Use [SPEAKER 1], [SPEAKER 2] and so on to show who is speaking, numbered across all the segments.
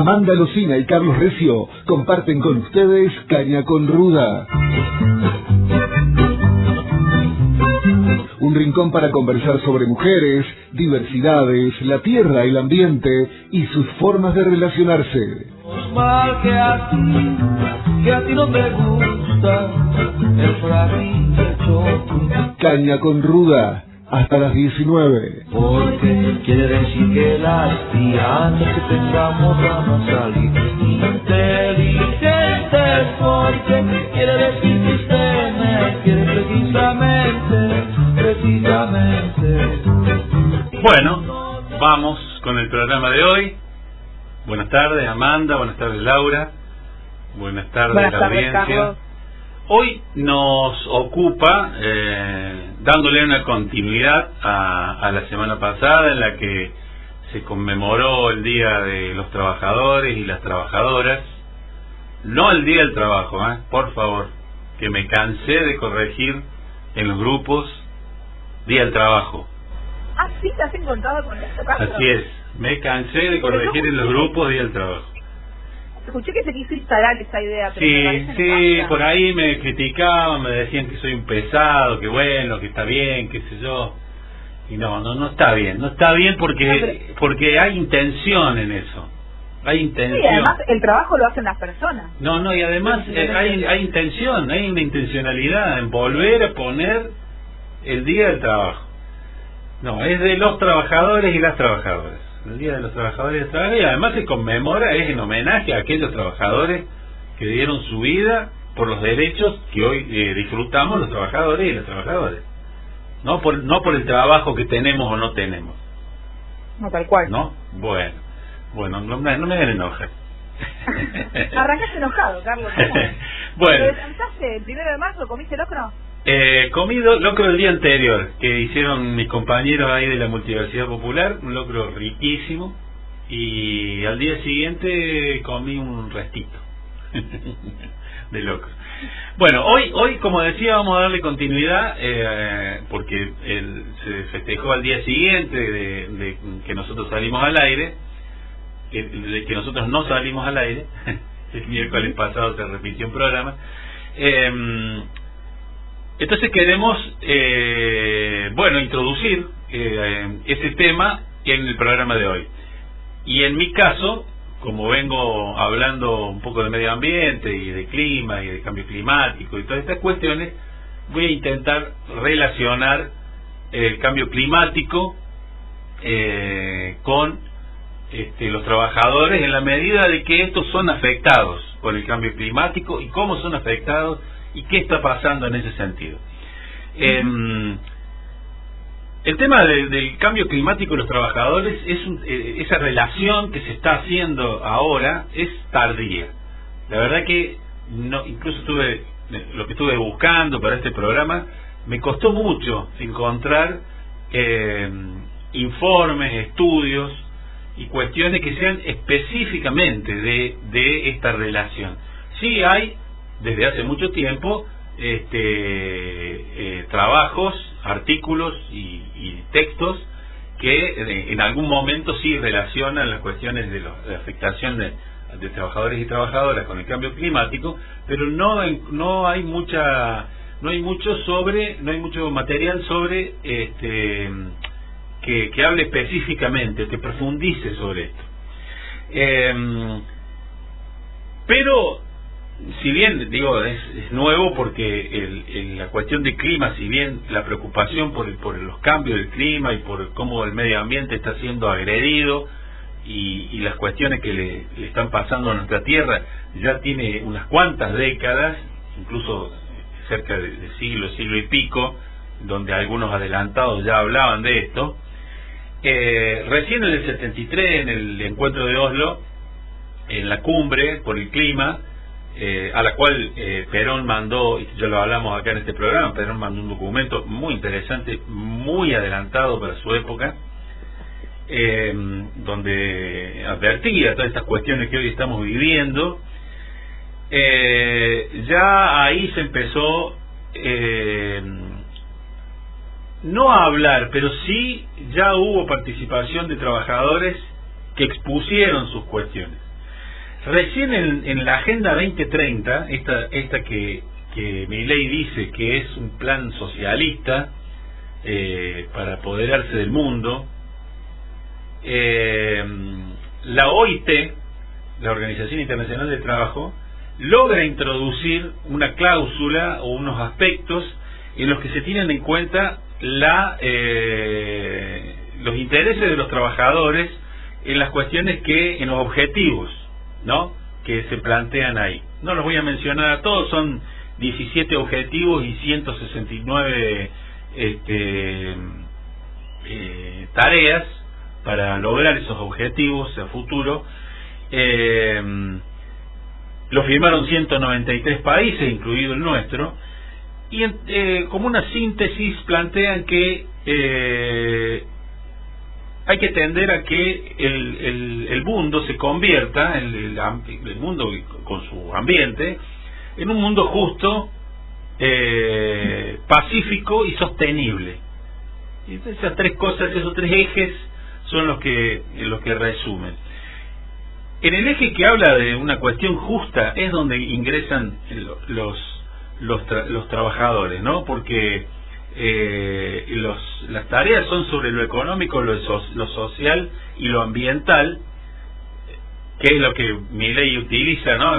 [SPEAKER 1] Amanda Lucina y Carlos Recio comparten con ustedes Caña con Ruda. Un rincón para conversar sobre mujeres, diversidades, la tierra, el ambiente y sus formas de relacionarse.
[SPEAKER 2] Mal que a ti no te gusta el frágil choque.
[SPEAKER 1] Caña con Ruda, hasta las 19.
[SPEAKER 2] Porque quiere decir que las antes que tengamos van a salir inteligentes. Porque quiere decir que usted me quiere precisamente.
[SPEAKER 3] Bueno, vamos con el programa de hoy. Buenas tardes, Amanda. Buenas tardes, Laura. Buenas tardes, la audiencia.
[SPEAKER 4] Carlos.
[SPEAKER 3] Hoy nos ocupa dándole una continuidad a la semana pasada, en la que se conmemoró el Día de los Trabajadores y las Trabajadoras. No el Día del Trabajo, por favor, que me cansé de corregir en los grupos Día del Trabajo.
[SPEAKER 4] Ah, sí, ¿te has encontrado con esto, Carlos?
[SPEAKER 3] Así es, me cansé de corregir en los grupos Día del Trabajo.
[SPEAKER 4] Escuché que se quiso instalar esa idea. Pero
[SPEAKER 3] Sí, por ahí me criticaban, me decían que soy un pesado, que bueno, que está bien, qué sé yo. Y no está bien. No está bien porque hay intención en eso. Hay intención.
[SPEAKER 4] Sí, además el trabajo lo hacen las personas.
[SPEAKER 3] No, y además hay intención, hay una intencionalidad en volver a poner el Día del Trabajo. No, es de los trabajadores y las trabajadoras. El Día de los Trabajadores y las Trabajadoras, y además se conmemora, es en homenaje a aquellos trabajadores que dieron su vida por los derechos que hoy disfrutamos los trabajadores y las trabajadoras. No por el trabajo que tenemos o no tenemos.
[SPEAKER 4] No, tal cual.
[SPEAKER 3] ¿No? Bueno, no me den enojar.
[SPEAKER 4] Arrancaste enojado, Carlos.
[SPEAKER 3] Bueno.
[SPEAKER 4] ¿Descansaste el 1 de marzo? ¿Comiste locro?
[SPEAKER 3] Comido locro el día anterior, que hicieron mis compañeros ahí de la Multiversidad Popular, un locro riquísimo, y al día siguiente comí un restito de locro. Bueno, hoy como decía, vamos a darle continuidad, porque se festejó al día siguiente de que nosotros salimos al aire, de que nosotros no salimos al aire. El miércoles pasado se repitió un programa. Entonces queremos introducir ese tema en el programa de hoy. Y en mi caso, como vengo hablando un poco de medio ambiente y de clima y de cambio climático y todas estas cuestiones, voy a intentar relacionar el cambio climático con los trabajadores, en la medida de que estos son afectados por el cambio climático y cómo son afectados y qué está pasando en ese sentido. El tema del cambio climático y los trabajadores esa relación que se está haciendo ahora es tardía. La verdad que incluso lo que estuve buscando para este programa, me costó mucho encontrar informes, estudios y cuestiones que sean específicamente de esta relación. Sí hay desde hace mucho tiempo trabajos, artículos y textos que en algún momento sí relacionan las cuestiones de la afectación de trabajadores y trabajadoras con el cambio climático, pero no hay mucho material sobre que hable específicamente, que profundice sobre esto. Pero si bien digo es nuevo, porque la cuestión de clima, si bien la preocupación por los cambios del clima y por cómo el medio ambiente está siendo agredido y las cuestiones que le están pasando a nuestra tierra ya tiene unas cuantas décadas, incluso cerca de siglo y pico, donde algunos adelantados ya hablaban de esto. Recién en el 73, en el encuentro de Oslo, en la cumbre por el clima, a la cual Perón mandó, y ya lo hablamos acá en este programa, Perón mandó un documento muy interesante, muy adelantado para su época, donde advertía todas estas cuestiones que hoy estamos viviendo. Ya ahí se empezó no a hablar, pero sí ya hubo participación de trabajadores que expusieron sus cuestiones. Recién en la Agenda 2030, esta que Milei dice que es un plan socialista para apoderarse del mundo, la OIT, la Organización Internacional del Trabajo, logra introducir una cláusula o unos aspectos en los que se tienen en cuenta los intereses de los trabajadores en las cuestiones en los objetivos, ¿no?, que se plantean ahí. No los voy a mencionar a todos, son 17 objetivos y 169 tareas para lograr esos objetivos a futuro. Lo firmaron 193 países, incluido el nuestro, y como una síntesis plantean que hay que tender a que el mundo se convierta, el mundo con su ambiente, en un mundo justo, pacífico y sostenible. Y esas tres cosas, esos tres ejes son los que resumen. En el eje que habla de una cuestión justa es donde ingresan los trabajadores, ¿no? Porque las tareas son sobre lo económico, lo social y lo ambiental, que es lo que Milei utiliza, ¿no?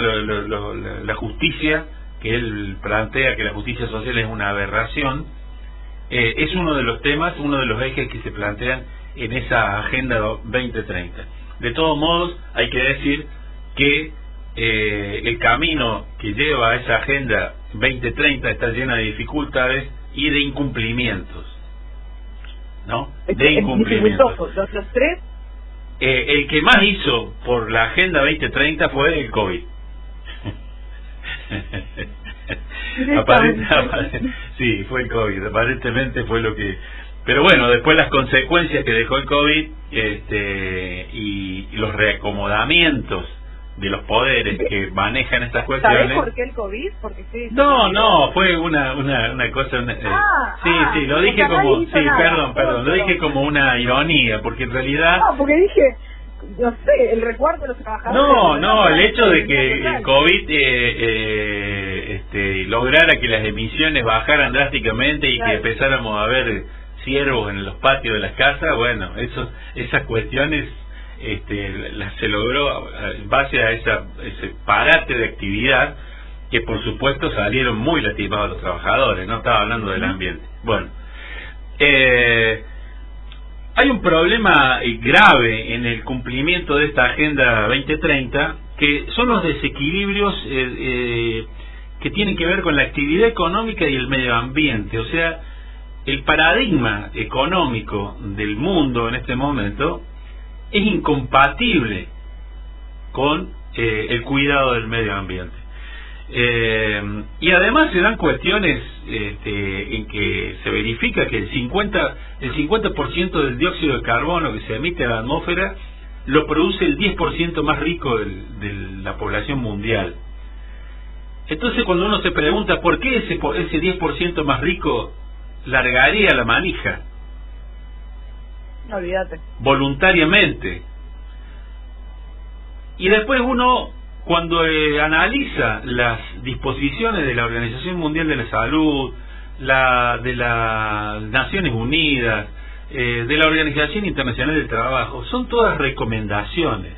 [SPEAKER 3] La justicia, que él plantea que la justicia social es una aberración, es uno de los temas, uno de los ejes que se plantean en esa Agenda 2030. De todos modos, hay que decir que el camino que lleva a esa Agenda 2030 está llena de dificultades y de incumplimientos, ¿no? De incumplimientos.
[SPEAKER 4] Los tres.
[SPEAKER 3] El que más hizo por la Agenda 2030 fue el COVID. Sí, fue el COVID, aparentemente fue lo que... Pero bueno, después las consecuencias que dejó el COVID y los reacomodamientos de los poderes que manejan estas cuestiones.
[SPEAKER 4] ¿Sabés por qué el COVID? Porque sí,
[SPEAKER 3] no, fue una cosa... sí, lo dije como... Sí, perdón, lo dije como una ironía, porque en realidad...
[SPEAKER 4] No, porque dije... No sé, el recuerdo de los trabajadores...
[SPEAKER 3] No, el hecho de que el COVID lograra que las emisiones bajaran drásticamente y que empezáramos a ver ciervos en los patios de las casas, bueno, esas cuestiones se logró en base a ese parate de actividad que por supuesto salieron muy lastimados los trabajadores, no estaba hablando del ambiente. Bueno, hay un problema grave en el cumplimiento de esta Agenda 2030, que son los desequilibrios que tienen que ver con la actividad económica y el medio ambiente. O sea, el paradigma económico del mundo en este momento es incompatible con el cuidado del medio ambiente. Y además se dan cuestiones en que se verifica que el 50% del dióxido de carbono que se emite a la atmósfera lo produce el 10% más rico de la población mundial. Entonces, cuando uno se pregunta por qué ese 10% más rico largaría la manija,
[SPEAKER 4] no, olvídate,
[SPEAKER 3] voluntariamente, y después uno, cuando analiza las disposiciones de la Organización Mundial de la Salud, de las Naciones Unidas, de la Organización Internacional del Trabajo, son todas recomendaciones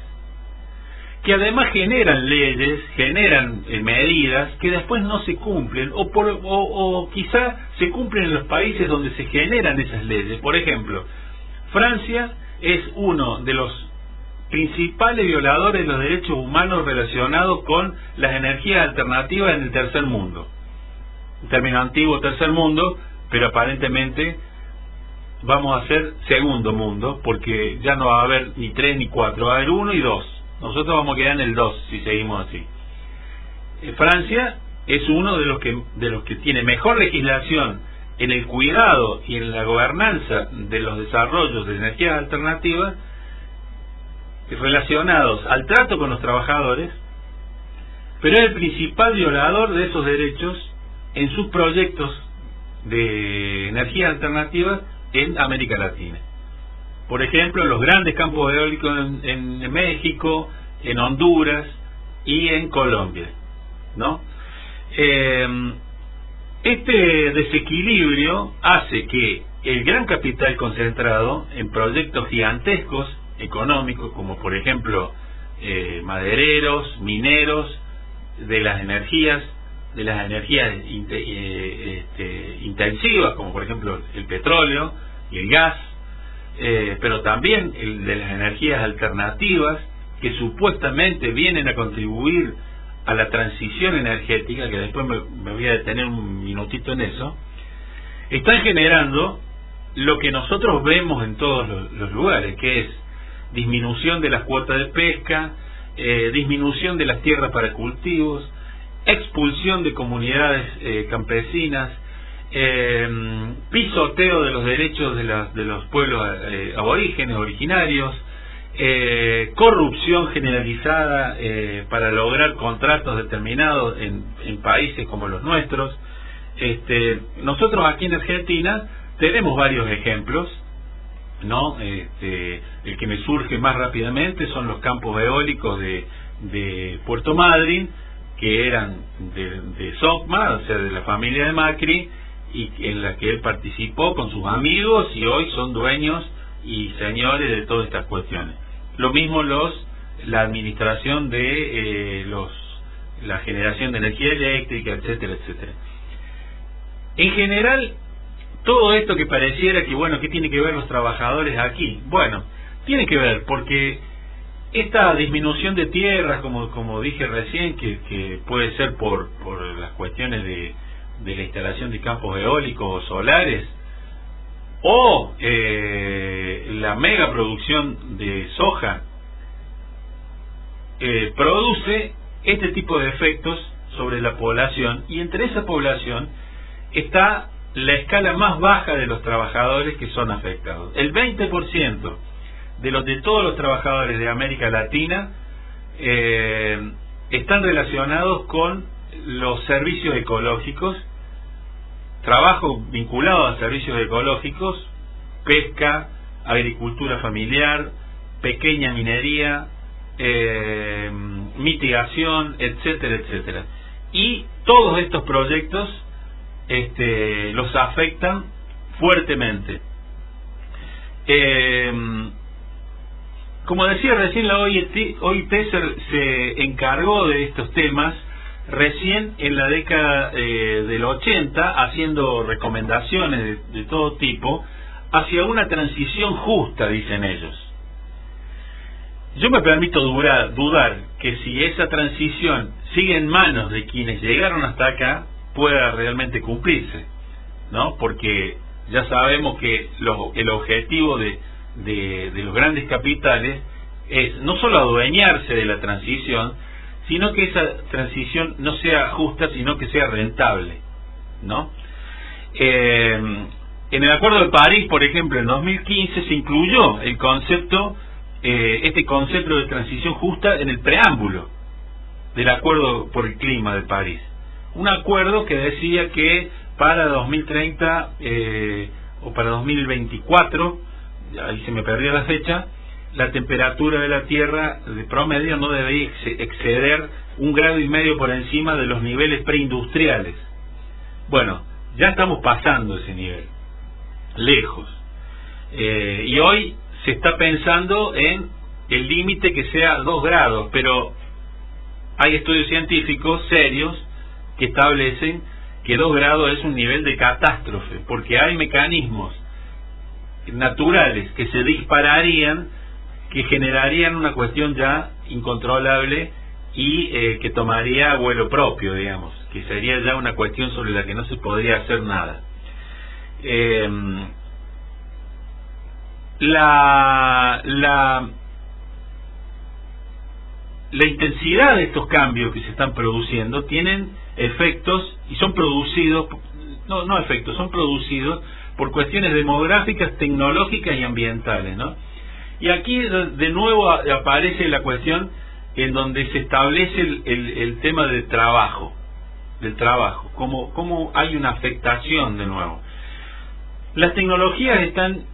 [SPEAKER 3] que además generan leyes, generan medidas que después no se cumplen, o quizá se cumplen en los países donde se generan esas leyes. Por ejemplo, Francia es uno de los principales violadores de los derechos humanos relacionados con las energías alternativas en el tercer mundo. Un término antiguo, tercer mundo, pero aparentemente vamos a ser segundo mundo, porque ya no va a haber ni 3 ni 4, va a haber 1 y 2. Nosotros vamos a quedar en el 2 si seguimos así. Francia es uno de los que tiene mejor legislación en el cuidado y en la gobernanza de los desarrollos de energías alternativas relacionados al trato con los trabajadores, pero es el principal violador de esos derechos en sus proyectos de energías alternativas en América Latina. Por ejemplo, los grandes campos eólicos en México, en Honduras, y en Colombia, ¿no? Este desequilibrio hace que el gran capital concentrado en proyectos gigantescos económicos, como por ejemplo madereros, mineros, de las energías intensivas, como por ejemplo el petróleo y el gas, pero también el de las energías alternativas, que supuestamente vienen a contribuir a la transición energética, que después me voy a detener un minutito en eso, están generando lo que nosotros vemos en todos los lugares, que es disminución de las cuotas de pesca, disminución de las tierras para cultivos, expulsión de comunidades campesinas, pisoteo de los derechos de los pueblos aborígenes, originarios, corrupción generalizada para lograr contratos determinados en países como los nuestros. Nosotros aquí en Argentina tenemos varios ejemplos, ¿no? El que me surge más rápidamente son los campos eólicos de Puerto Madryn, que eran de SOCMA, o sea, de la familia de Macri, y en la que él participó con sus amigos, y hoy son dueños y señores de todas estas cuestiones. Lo mismo la administración de la generación de energía eléctrica, etcétera, etcétera. En general, todo esto que pareciera que, bueno, ¿qué tiene que ver los trabajadores aquí? Bueno, tiene que ver porque esta disminución de tierras, como dije recién, que puede ser por las cuestiones de la instalación de campos eólicos o solares, o la mega producción de soja, produce este tipo de efectos sobre la población, y entre esa población está la escala más baja de los trabajadores que son afectados. El 20% de todos los trabajadores de América Latina están relacionados con los servicios ecológicos, trabajo vinculado a servicios ecológicos, pesca, agricultura familiar, pequeña minería, mitigación, etcétera, etcétera. Y todos estos proyectos los afectan fuertemente. Como decía recién, la OIT se encargó de estos temas recién en la década del 80, haciendo recomendaciones de todo tipo hacia una transición justa, dicen ellos. Yo me permito dudar que si esa transición sigue en manos de quienes llegaron hasta acá, pueda realmente cumplirse, ¿no? Porque ya sabemos que el objetivo de los grandes capitales es no solo adueñarse de la transición, sino que esa transición no sea justa, sino que sea rentable, ¿no? En el Acuerdo de París, por ejemplo, en 2015 se incluyó el concepto, este concepto de transición justa en el preámbulo del Acuerdo por el Clima de París. Un acuerdo que decía que para 2030 o para 2024, ahí se me perdió la fecha, la temperatura de la Tierra de promedio no debía exceder 1,5 grados por encima de los niveles preindustriales. Bueno, ya estamos pasando ese nivel, lejos. Y hoy se está pensando en el límite que sea 2 grados, pero hay estudios científicos serios que establecen que 2 grados es un nivel de catástrofe, porque hay mecanismos naturales que se dispararían, que generarían una cuestión ya incontrolable y que tomaría vuelo propio, digamos, que sería ya una cuestión sobre la que no se podría hacer nada. La intensidad de estos cambios que se están produciendo tienen efectos y son producidos, son producidos por cuestiones demográficas, tecnológicas y ambientales, ¿no? Y aquí de nuevo aparece la cuestión en donde se establece el tema del trabajo, cómo hay una afectación de nuevo. Las tecnologías están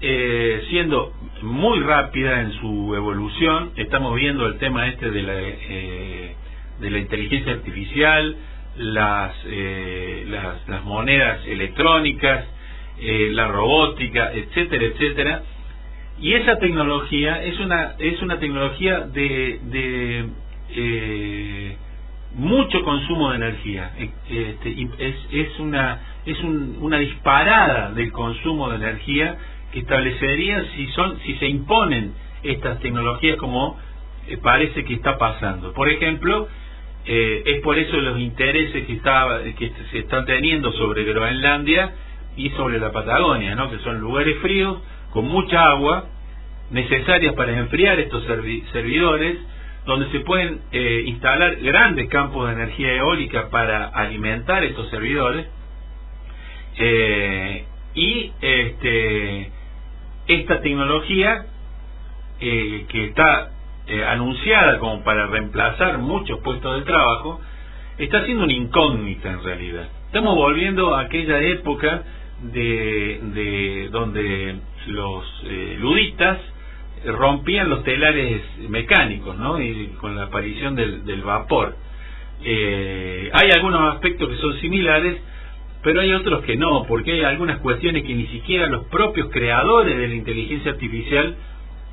[SPEAKER 3] siendo muy rápidas en su evolución. Estamos viendo el tema de de la inteligencia artificial, las monedas electrónicas, la robótica, etcétera, etcétera. Y esa tecnología es una tecnología de mucho consumo de energía. Es una disparada del consumo de energía que establecería si se imponen estas tecnologías como parece que está pasando. Por ejemplo, es por eso los intereses que se están teniendo sobre Groenlandia y sobre la Patagonia, ¿no? Que son lugares fríos con mucha agua necesarias para enfriar estos servidores, donde se pueden instalar grandes campos de energía eólica para alimentar estos servidores, y esta tecnología que está anunciada como para reemplazar muchos puestos de trabajo, está siendo una incógnita en realidad. Estamos volviendo a aquella época de donde los ludistas rompían los telares mecánicos, ¿no? Y con la aparición del vapor. Hay algunos aspectos que son similares, pero hay otros que no, porque hay algunas cuestiones que ni siquiera los propios creadores de la inteligencia artificial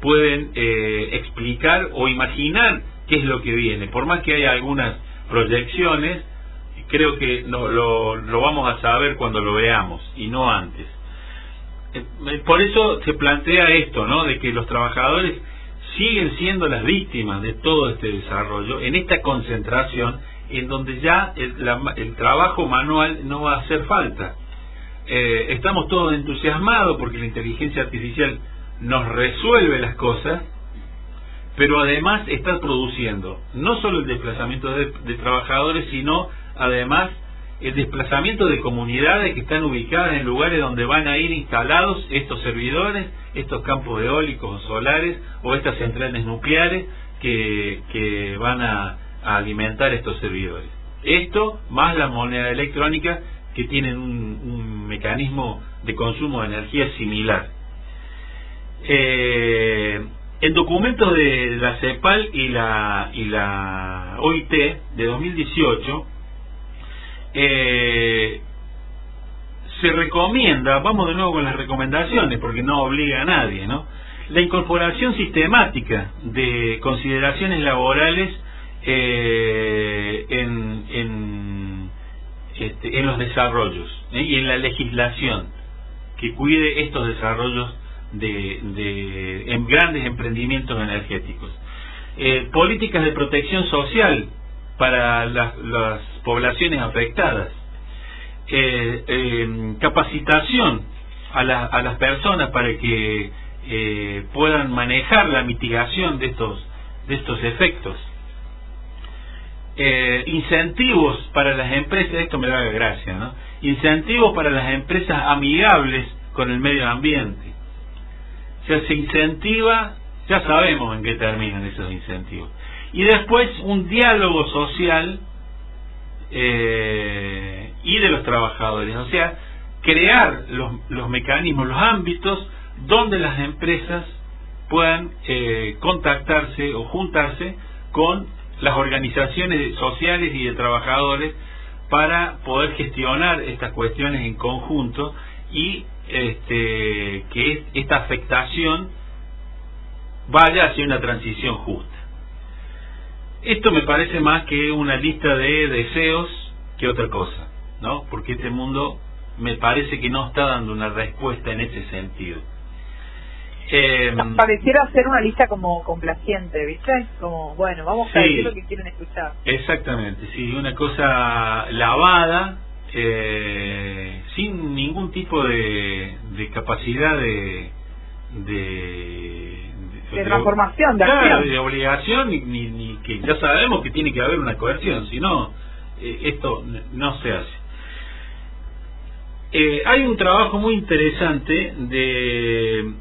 [SPEAKER 3] pueden explicar o imaginar qué es lo que viene. Por más que haya algunas proyecciones, creo que lo vamos a saber cuando lo veamos y no antes. Por eso se plantea esto, ¿no? De que los trabajadores siguen siendo las víctimas de todo este desarrollo, en esta concentración en donde ya el trabajo manual no va a hacer falta. Estamos todos entusiasmados porque la inteligencia artificial nos resuelve las cosas, pero además está produciendo no solo el desplazamiento de trabajadores, sino además el desplazamiento de comunidades que están ubicadas en lugares donde van a ir instalados estos servidores, estos campos eólicos o solares o estas centrales nucleares que van a alimentar estos servidores. Esto más la moneda electrónica, que tienen un mecanismo de consumo de energía similar. En documentos de la CEPAL y la OIT de 2018 se recomienda, vamos de nuevo con las recomendaciones porque no obliga a nadie, ¿no? La incorporación sistemática de consideraciones laborales en los desarrollos y en la legislación que cuide estos desarrollos en grandes emprendimientos energéticos. Políticas de protección social para las poblaciones afectadas, capacitación a las personas para que puedan manejar la mitigación de estos efectos, incentivos para las empresas, esto me da gracia, ¿no? Incentivos para las empresas amigables con el medio ambiente. O sea, se incentiva, ya sabemos en qué terminan esos incentivos. Y después un diálogo social y de los trabajadores, o sea, crear los mecanismos, los ámbitos donde las empresas puedan contactarse o juntarse con las organizaciones sociales y de trabajadores para poder gestionar estas cuestiones en conjunto y que esta afectación vaya hacia una transición justa. Esto me parece más que una lista de deseos que otra cosa, ¿no? Porque este mundo me parece que no está dando una respuesta en ese sentido.
[SPEAKER 4] Pareciera ser una lista como complaciente, ¿viste? Como, bueno, vamos a decir lo que quieren escuchar.
[SPEAKER 3] Exactamente, sí, una cosa lavada, sin ningún tipo de capacidad de
[SPEAKER 4] transformación, de
[SPEAKER 3] acción.
[SPEAKER 4] acción.
[SPEAKER 3] De obligación, ni que ya sabemos que tiene que haber una coerción, si no, esto no se hace. Hay un trabajo muy interesante de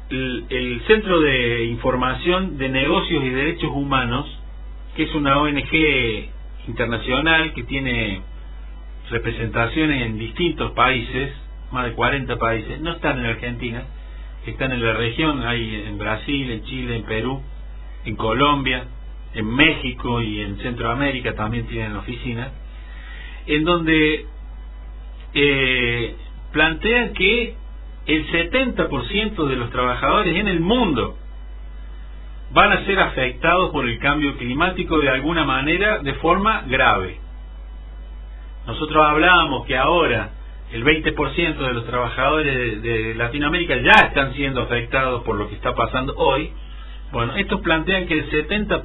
[SPEAKER 3] el Centro de Información de Negocios y Derechos Humanos, que es una ONG internacional que tiene representaciones en distintos países, más de 40 países, no están en Argentina, están en la región, hay en Brasil, en Chile, en Perú, en Colombia, en México y en Centroamérica también tienen oficinas, en donde plantean que el 70% de los trabajadores en el mundo van a ser afectados por el cambio climático de alguna manera, de forma grave. Nosotros hablábamos que ahora el 20% de los trabajadores de Latinoamérica ya están siendo afectados por lo que está pasando hoy. Bueno, estos plantean que el 70%.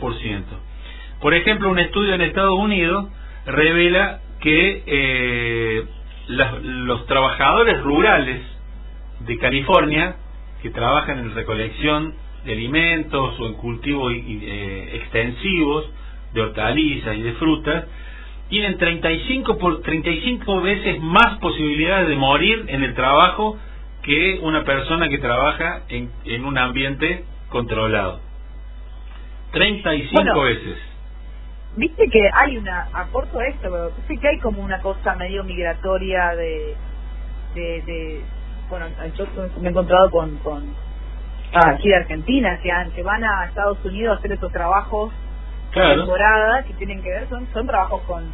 [SPEAKER 3] Por ejemplo, un estudio en Estados Unidos revela que los trabajadores rurales de California, que trabajan en recolección de alimentos o en cultivos extensivos de hortalizas y de frutas, tienen 35 veces más posibilidades de morir en el trabajo que una persona que trabaja en un ambiente controlado. 35 veces.
[SPEAKER 4] Viste que hay aporto esto, pero sí que hay como una cosa medio migratoria de bueno, yo me he encontrado con aquí de Argentina que van a Estados Unidos a hacer esos trabajos de temporada que tienen que ver, son trabajos con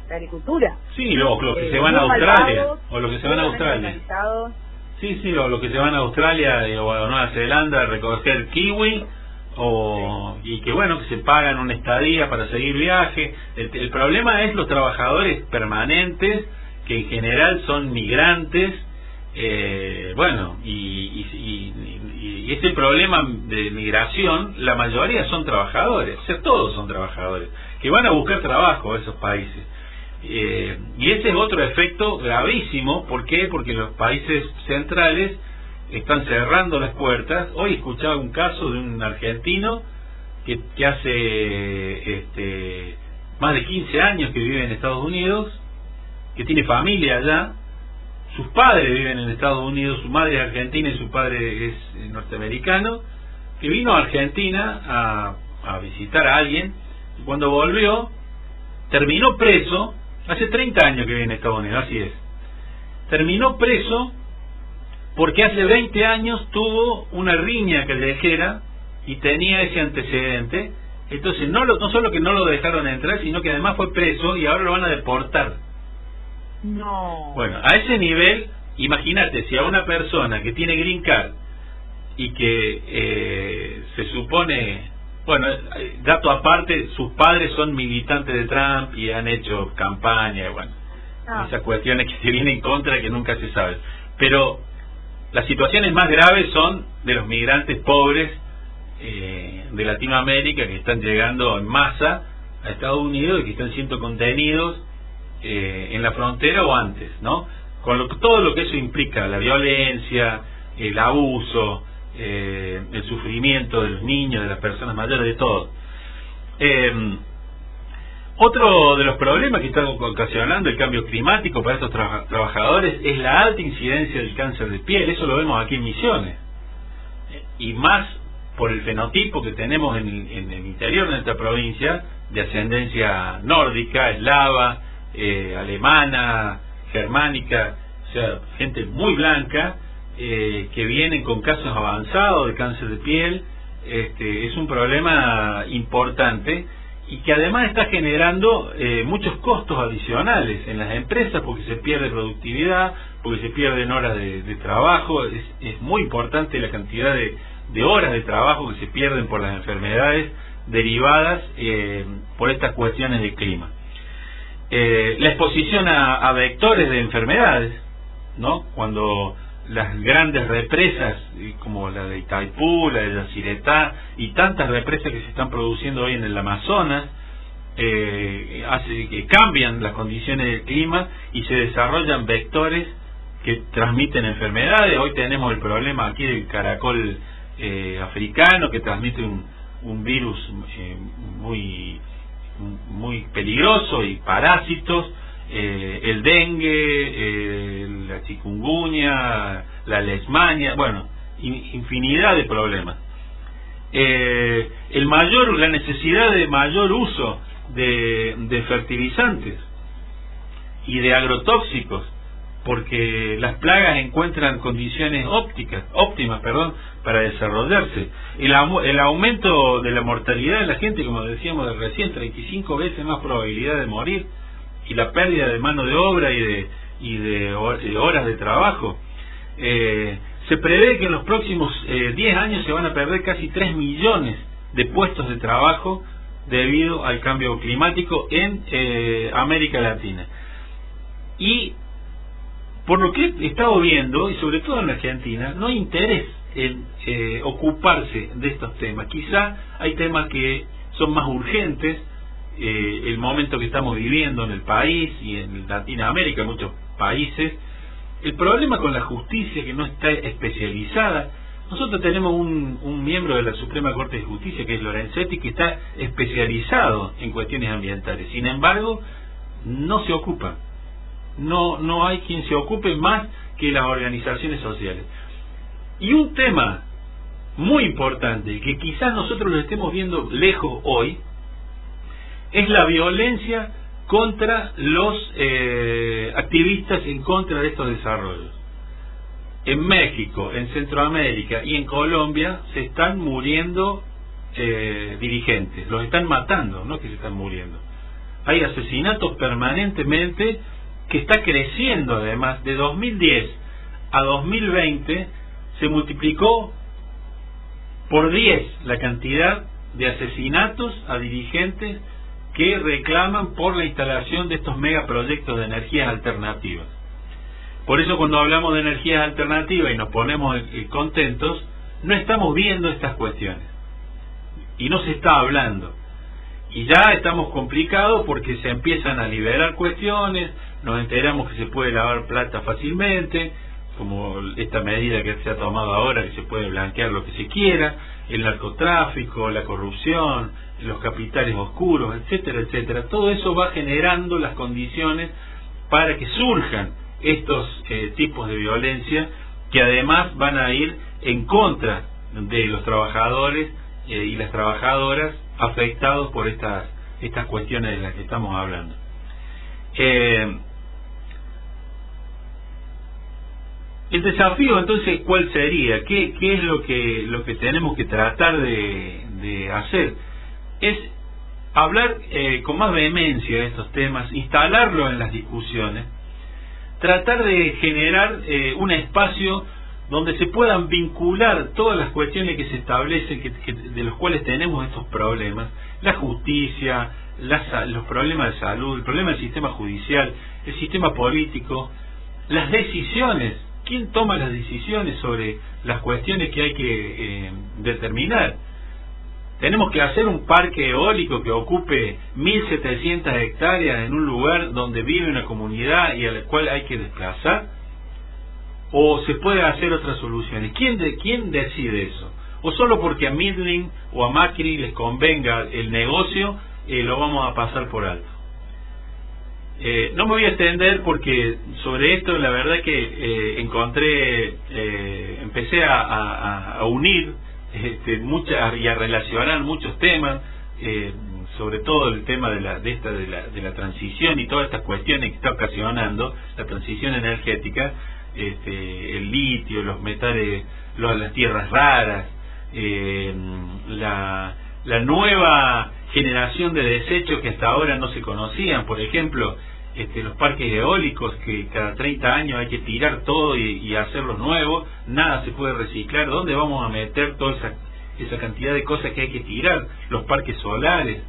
[SPEAKER 4] la agricultura.
[SPEAKER 3] Sí, lo que se van a Australia, o lo que se van a Australia. Sí, o lo que se van a Australia o a Nueva Zelanda a recoger kiwi, y que bueno, que se pagan una estadía para seguir viaje. El problema es los trabajadores permanentes, que en general son migrantes, bueno, y ese problema de migración, la mayoría son trabajadores, o sea, todos son trabajadores, que van a buscar trabajo a esos países. Y ese es otro efecto gravísimo. ¿Por qué? Porque los países centrales están cerrando las puertas. Hoy escuchaba un caso de un argentino que hace más de 15 años que vive en Estados Unidos, que tiene familia allá, sus padres viven en Estados Unidos, su madre es argentina y su padre es norteamericano, que vino a Argentina a visitar a alguien, y cuando volvió terminó preso. Hace 30 años que vive en Estados Unidos, así es. Terminó preso porque hace 20 años tuvo una riña callejera y tenía ese antecedente. Entonces no solo que no lo dejaron entrar, sino que además fue preso y ahora lo van a deportar.
[SPEAKER 4] No.
[SPEAKER 3] Bueno, a ese nivel, imagínate, si a una persona que tiene green card y que se supone... Bueno, dato aparte, sus padres son militantes de Trump y han hecho campaña, bueno, esas cuestiones que se vienen en contra que nunca se sabe. Pero las situaciones más graves son de los migrantes pobres de Latinoamérica, que están llegando en masa a Estados Unidos y que están siendo contenidos en la frontera o antes, ¿no? Con todo lo que eso implica, la violencia, el abuso, el sufrimiento de los niños, de las personas mayores, de todo. Otro de los problemas que está ocasionando el cambio climático para estos trabajadores es la alta incidencia del cáncer de piel. Eso lo vemos aquí en Misiones, y más por el fenotipo que tenemos en el interior de nuestra provincia, de ascendencia nórdica, eslava, alemana, germánica, o sea, gente muy blanca, que vienen con casos avanzados de cáncer de piel. Es un problema importante y que además está generando muchos costos adicionales en las empresas, porque se pierde productividad, porque se pierden horas de trabajo. Es muy importante la cantidad de horas de trabajo que se pierden por las enfermedades derivadas por estas cuestiones de clima. La exposición a vectores de enfermedades, ¿no? Cuando las grandes represas como la de Itaipú, la de Yacyretá y tantas represas que se están produciendo hoy en el Amazonas, hace que cambian las condiciones del clima y se desarrollan vectores que transmiten enfermedades. Hoy tenemos el problema aquí del caracol africano, que transmite un virus muy peligroso, y parásitos, el dengue, la chikungunya, la leishmania, bueno, infinidad de problemas. La necesidad de mayor uso de fertilizantes y de agrotóxicos porque las plagas encuentran condiciones óptimas para desarrollarse. El aumento de la mortalidad de la gente, como decíamos de recién, 35 veces más probabilidad de morir, y la pérdida de mano de obra y de horas de trabajo. Se prevé que en los próximos 10 años se van a perder casi 3 millones de puestos de trabajo debido al cambio climático en América Latina. Y por lo que he estado viendo, y sobre todo en Argentina, no hay interés en ocuparse de estos temas. Quizá hay temas que son más urgentes, el momento que estamos viviendo en el país y en Latinoamérica, en muchos países. El problema con la justicia, que no está especializada. Nosotros tenemos un miembro de la Suprema Corte de Justicia, que es Lorenzetti, que está especializado en cuestiones ambientales. Sin embargo, no se ocupa. No hay quien se ocupe más que las organizaciones sociales. Y un tema muy importante, que quizás nosotros lo estemos viendo lejos hoy, es la violencia contra los activistas en contra de estos desarrollos. En México, en Centroamérica y en Colombia se están muriendo dirigentes, los están matando, no que se están muriendo. Hay asesinatos permanentemente, que está creciendo. Además, de 2010 a 2020 se multiplicó por 10 la cantidad de asesinatos a dirigentes que reclaman por la instalación de estos megaproyectos de energías alternativas. Por eso, cuando hablamos de energías alternativas y nos ponemos contentos, no estamos viendo estas cuestiones y no se está hablando. Y ya estamos complicados porque se empiezan a liberar cuestiones, nos enteramos que se puede lavar plata fácilmente, como esta medida que se ha tomado ahora, que se puede blanquear lo que se quiera, el narcotráfico, la corrupción, los capitales oscuros, etcétera, etcétera. Todo eso va generando las condiciones para que surjan estos tipos de violencia, que además van a ir en contra de los trabajadores y las trabajadoras afectados por estas cuestiones de las que estamos hablando. El desafío, entonces, ¿cuál sería? ¿Qué es lo que tenemos que tratar de hacer? Es hablar con más vehemencia de estos temas, instalarlo en las discusiones, tratar de generar un espacio donde se puedan vincular todas las cuestiones que se establecen, de los cuales tenemos estos problemas: la justicia, los problemas de salud, el problema del sistema judicial, el sistema político, las decisiones. ¿Quién toma las decisiones sobre las cuestiones que hay que determinar? Tenemos que hacer un parque eólico que ocupe 1.700 hectáreas en un lugar donde vive una comunidad y a la cual hay que desplazar. ¿O se puede hacer otras soluciones? ¿Quién decide eso? ¿O solo porque a Midling o a Macri les convenga el negocio, lo vamos a pasar por alto? No me voy a extender porque sobre esto la verdad que empecé a unir y a relacionar muchos temas, sobre todo el tema de la transición y todas estas cuestiones que está ocasionando la transición energética, el litio, los metales, las tierras raras, la nueva generación de desechos que hasta ahora no se conocían. Por ejemplo, los parques eólicos, que cada 30 años hay que tirar todo y hacerlos nuevos, nada se puede reciclar. ¿Dónde vamos a meter toda esa cantidad de cosas que hay que tirar? Los parques solares,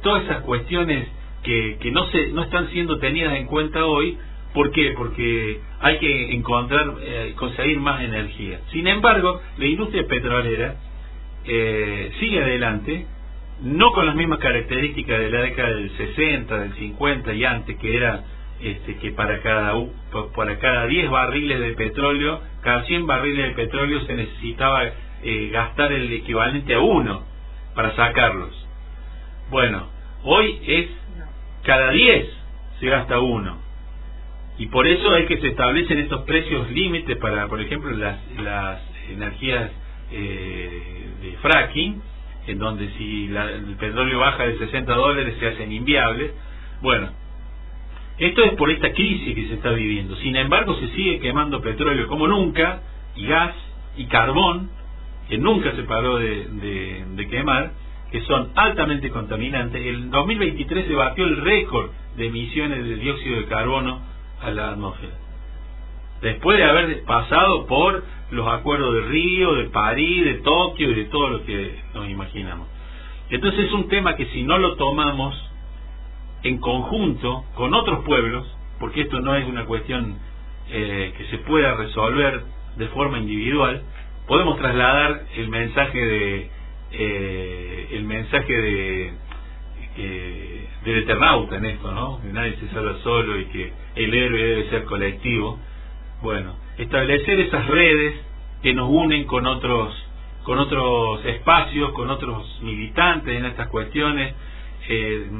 [SPEAKER 3] todas esas cuestiones que no están siendo tenidas en cuenta hoy. ¿Por qué? Porque hay que conseguir más energía. Sin embargo, la industria petrolera sigue adelante, no con las mismas características de la década del 60, del 50 y antes, que era que para cada 10 barriles de petróleo, cada 100 barriles de petróleo se necesitaba gastar el equivalente a 1 para sacarlos. Bueno, hoy es cada 10 se gasta 1. Y por eso es que se establecen estos precios límites para, por ejemplo, las energías de fracking, en donde si el petróleo baja de $60 se hacen inviables. Bueno, Esto es por esta crisis que se está viviendo. Sin embargo, se sigue quemando petróleo como nunca, y gas, y carbón, que nunca se paró de quemar, que son altamente contaminantes. En 2023 se batió el récord de emisiones de dióxido de carbono a la atmósfera, después de haber pasado por los acuerdos de Río, de París, de Tokio y de todo lo que nos imaginamos. Entonces es un tema que si no lo tomamos en conjunto con otros pueblos, porque esto no es una cuestión que se pueda resolver de forma individual, podemos trasladar el mensaje del Eternauta en esto, ¿no? Que nadie se salva solo y que el héroe debe ser colectivo. Bueno, establecer esas redes que nos unen con otros espacios, con otros militantes en estas cuestiones,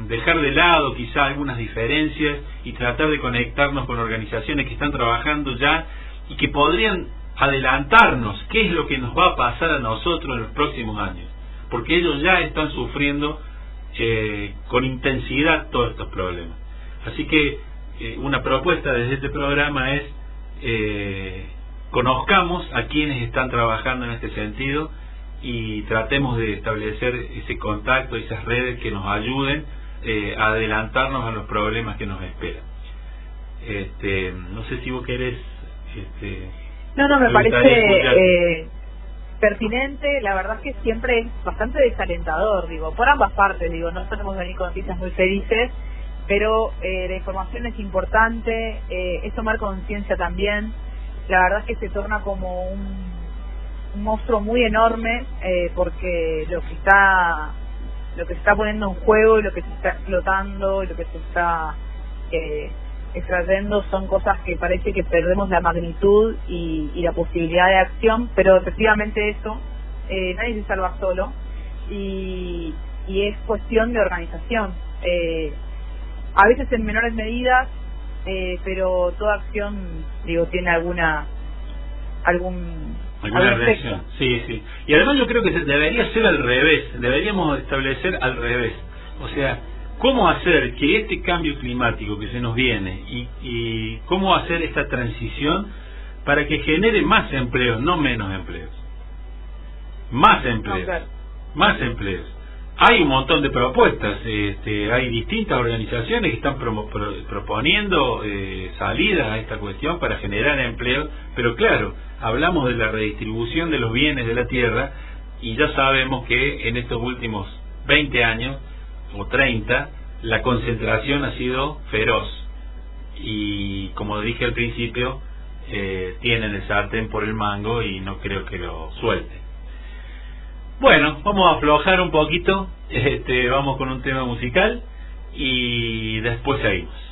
[SPEAKER 3] dejar de lado quizá algunas diferencias y tratar de conectarnos con organizaciones que están trabajando ya y que podrían adelantarnos qué es lo que nos va a pasar a nosotros en los próximos años, porque ellos ya están sufriendo con intensidad todos estos problemas. Así que una propuesta desde este programa es conozcamos a quienes están trabajando en este sentido y tratemos de establecer ese contacto, esas redes que nos ayuden a adelantarnos a los problemas que nos esperan. No sé si vos querés...
[SPEAKER 4] No, me parece pertinente. La verdad es que siempre es bastante desalentador, digo, por ambas partes, digo, no podemos venir con noticias muy felices, pero la información es importante, es tomar conciencia también. La verdad es que se torna como un monstruo muy enorme, porque lo que se está poniendo en juego y lo que se está explotando y lo que se está extrayendo son cosas que parece que perdemos la magnitud y la posibilidad de acción, pero efectivamente eso, nadie se salva solo y es cuestión de organización, a veces en menores medidas, pero toda acción, digo, tiene alguna
[SPEAKER 3] reacción. Sí. Y además yo creo que debería ser al revés, deberíamos establecer al revés, o sea, cómo hacer que este cambio climático que se nos viene y cómo hacer esta transición para que genere más empleos, no menos empleos. Más empleos. Hay un montón de propuestas, hay distintas organizaciones que están proponiendo salidas a esta cuestión para generar empleo, pero claro, hablamos de la redistribución de los bienes de la tierra y ya sabemos que en estos últimos 20 años o 30, la concentración ha sido feroz y como dije al principio, tienen el sartén por el mango y no creo que lo suelten. Bueno, vamos a aflojar un poquito, vamos con un tema musical y después seguimos.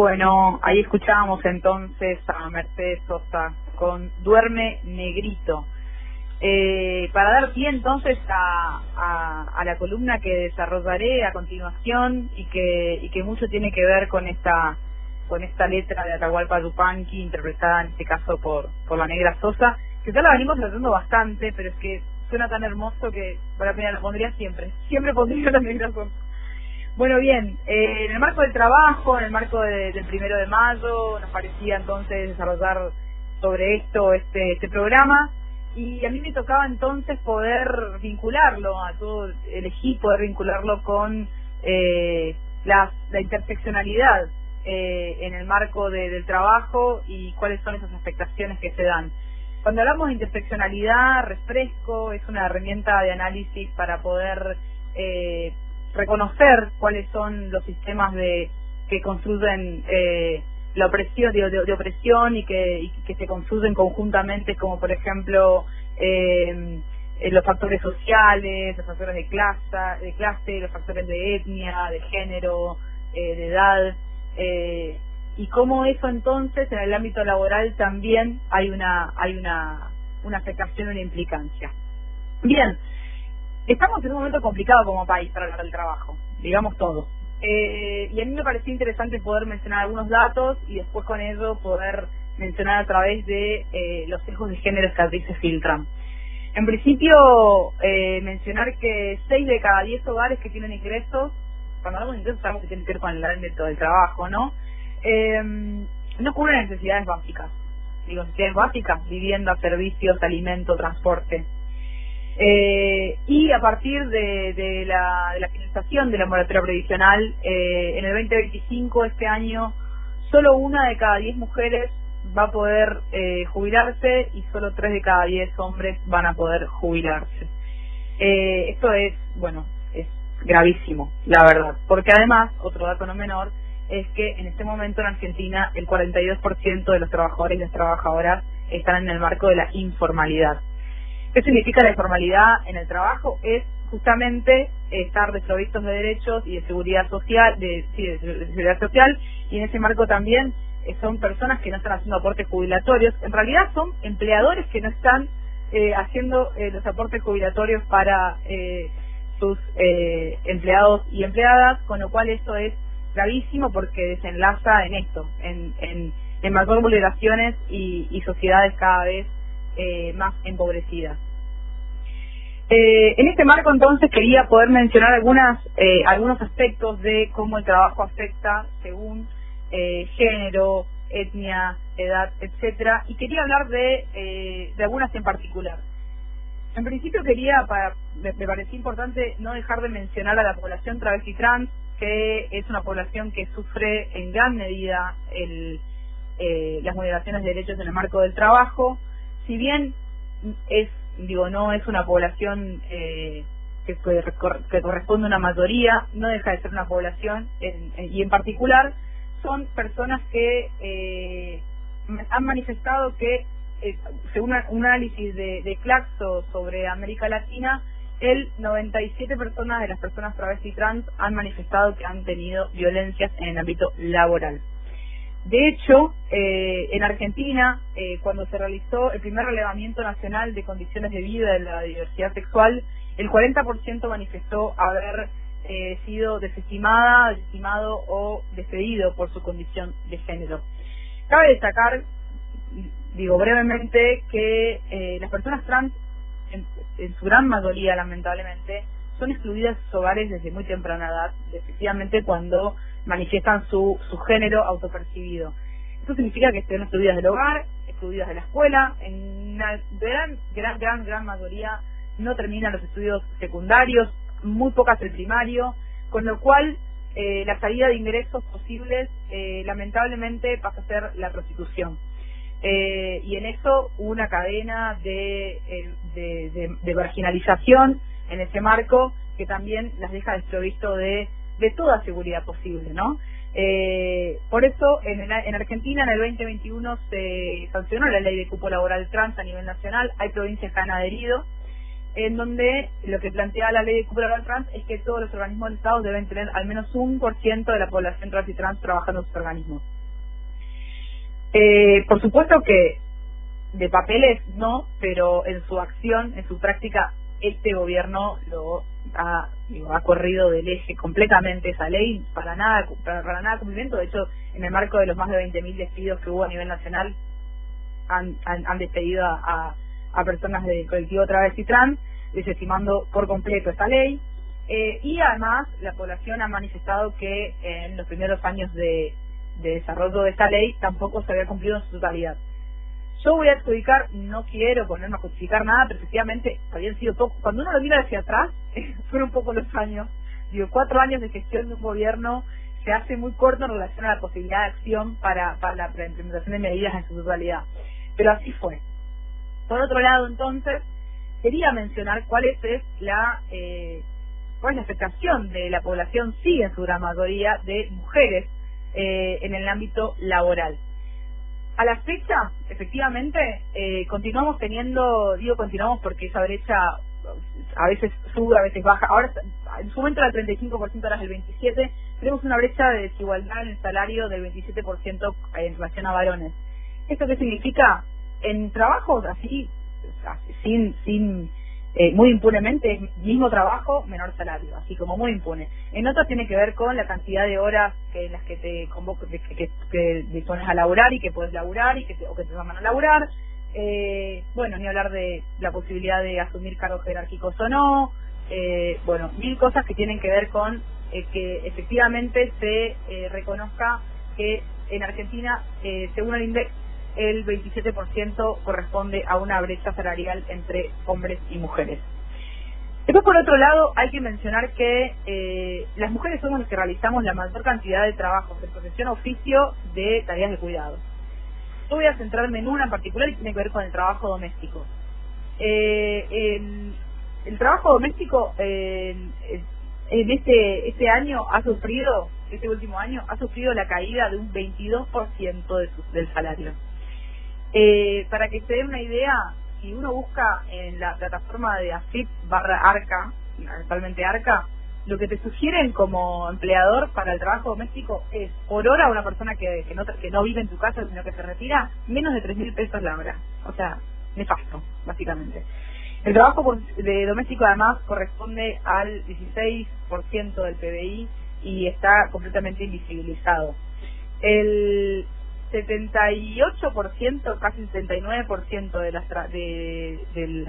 [SPEAKER 4] Bueno, ahí escuchábamos entonces a Mercedes Sosa con Duerme Negrito. Para dar pie entonces a la columna que desarrollaré a continuación y que mucho tiene que ver con esta letra de Atahualpa Yupanqui, interpretada en este caso por la Negra Sosa, que ya la venimos tratando bastante, pero es que suena tan hermoso que vale la pena, lo pondría siempre pondría la Negra Sosa. Bueno, bien, en el marco del trabajo, en el marco del 1 de mayo, nos parecía entonces desarrollar sobre esto este programa, y a mí me tocaba entonces poder vincularlo a todo, elegí poder vincularlo con la interseccionalidad en el marco del trabajo y cuáles son esas afectaciones que se dan. Cuando hablamos de interseccionalidad, refresco, es una herramienta de análisis para poder reconocer cuáles son los sistemas que construyen la opresión, de opresión y que se construyen conjuntamente, como por ejemplo los factores sociales, los factores de clase, los factores de etnia, de género, de edad, y cómo eso entonces en el ámbito laboral también hay una afectación, una implicancia. Bien, estamos en un momento complicado como país para hablar del trabajo, digamos todo. Y a mí me pareció interesante poder mencionar algunos datos y después con ello poder mencionar a través de los sesgos de género que allí se filtran. En principio, mencionar que 6 de cada 10 hogares que tienen ingresos, cuando hablamos de ingresos sabemos que tiene que ver con el ámbito del trabajo, ¿no? No cubren necesidades básicas. Digo, necesidades básicas: vivienda, servicios, alimento, transporte. Y a partir de la finalización de la moratoria previsional, en el 2025, este año, solo 1 de cada 10 mujeres va a poder jubilarse y solo 3 de cada 10 hombres van a poder jubilarse. Esto es gravísimo, la verdad, porque además, otro dato no menor, es que en este momento en Argentina el 42% de los trabajadores y las trabajadoras están en el marco de la informalidad. ¿Qué significa la informalidad en el trabajo? Es justamente estar desprovistos de derechos y de seguridad social, de seguridad social, y en ese marco también son personas que no están haciendo aportes jubilatorios. En realidad son empleadores que no están haciendo los aportes jubilatorios para sus empleados y empleadas, con lo cual esto es gravísimo porque desenlaza en esto, en mayor vulneraciones y sociedades cada vez más empobrecidas. En este marco entonces quería poder mencionar algunos aspectos de cómo el trabajo afecta según género, etnia, edad, etcétera, y quería hablar de algunas en particular. En principio me parecía importante no dejar de mencionar a la población travesti trans, que es una población que sufre en gran medida las vulneraciones de derechos en el marco del trabajo. Si bien no es una población que corresponde a una mayoría, no deja de ser una población, y en particular son personas que han manifestado que, según un análisis de Claxo sobre América Latina, el 97% de las personas travesti trans han manifestado que han tenido violencias en el ámbito laboral. De hecho, en Argentina, cuando se realizó el primer relevamiento nacional de condiciones de vida de la diversidad sexual, el 40% manifestó haber sido desestimado o despedido por su condición de género. Cabe destacar, brevemente, que las personas trans, en su gran mayoría, lamentablemente, son excluidas de sus hogares desde muy temprana edad, efectivamente cuando manifiestan su género autopercibido. Esto significa que estén excluidas del hogar, excluidas de la escuela, en una gran mayoría no terminan los estudios secundarios, muy pocas el primario, con lo cual la salida de ingresos posibles lamentablemente pasa a ser la prostitución. Y en eso hubo una cadena de marginalización en ese marco que también las deja desprovisto de toda seguridad posible, ¿no? Por eso en Argentina en el 2021 se sancionó la ley de cupo laboral trans a nivel nacional. Hay provincias que han adherido en donde lo que plantea la ley de cupo laboral trans es que todos los organismos del Estado deben tener al menos 1% de la población trans y trans trabajando en sus organismos. Por supuesto que de papeles no, pero en su acción, en su práctica, este gobierno lo ha corrido del eje completamente esa ley, para nada cumplimiento. De hecho, en el marco de los más de 20.000 despidos que hubo a nivel nacional, han despedido a personas del colectivo travesti trans, desestimando por completo esta ley. Y además, la población ha manifestado que en los primeros años de desarrollo de esta ley tampoco se había cumplido en su totalidad. Yo voy a adjudicar, no quiero ponerme a justificar nada, pero efectivamente habían sido pocos. Cuando uno lo mira hacia atrás, fueron pocos los años. 4 años de gestión de un gobierno se hace muy corto en relación a la posibilidad de acción para la implementación de medidas en su totalidad. Pero así fue. Por otro lado, entonces, quería mencionar cuál es la afectación de la población, sí, en su gran mayoría, de mujeres en el ámbito laboral. A la fecha, efectivamente, continuamos teniendo, continuamos porque esa brecha a veces sube, a veces baja. Ahora, en su momento era el 35%, ahora es el 27%. Tenemos una brecha de desigualdad en el salario del 27% en relación a varones. ¿Esto qué significa? En trabajos así, muy impunemente, mismo trabajo, menor salario, así como muy impune. En otras tiene que ver con la cantidad de horas en las que te convoco, que dispones a laburar y que puedes laburar o que te llaman a laburar. Ni hablar de la posibilidad de asumir cargos jerárquicos o no. Mil cosas que tienen que ver con que efectivamente se reconozca que en Argentina, según el INDEC, el 27% corresponde a una brecha salarial entre hombres y mujeres. Después, por otro lado, hay que mencionar que las mujeres somos las que realizamos la mayor cantidad de trabajos de profesión o oficio de tareas de cuidado. Yo voy a centrarme en una en particular y tiene que ver con el trabajo doméstico. El trabajo doméstico en este año ha sufrido, este último año, ha sufrido la caída de un 22% del salario. Para que se den una idea, si uno busca en la plataforma de AFIP/ARCA, actualmente ARCA, lo que te sugieren como empleador para el trabajo doméstico es, por hora, una persona que no vive en tu casa, sino que se retira, menos de 3.000 pesos la hora. O sea, nefasto, básicamente. El trabajo de doméstico, además, corresponde al 16% del PBI y está completamente invisibilizado. El 78%, casi 79% de las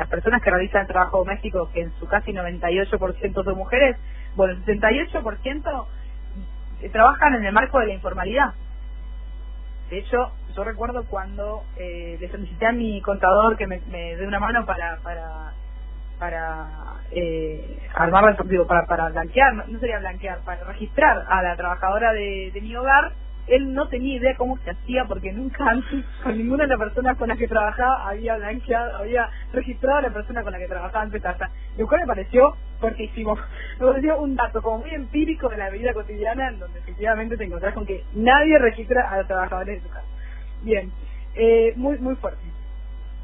[SPEAKER 4] personas que realizan trabajo doméstico, que en su casi 98% son mujeres, el 78% trabajan en el marco de la informalidad. De hecho, yo recuerdo cuando le solicité a mi contador que me dé una mano para armar, para blanquear, no sería blanquear, para registrar a la trabajadora de mi hogar. Él no tenía idea cómo se hacía, porque nunca antes con ninguna de las personas con las que trabajaba había registrado a la persona con la que trabajaba antes. Lo cual me pareció fuertísimo. Me pareció un dato como muy empírico de la vida cotidiana, en donde efectivamente te encontrás con que nadie registra a los trabajadores de su casa. Bien, muy fuerte.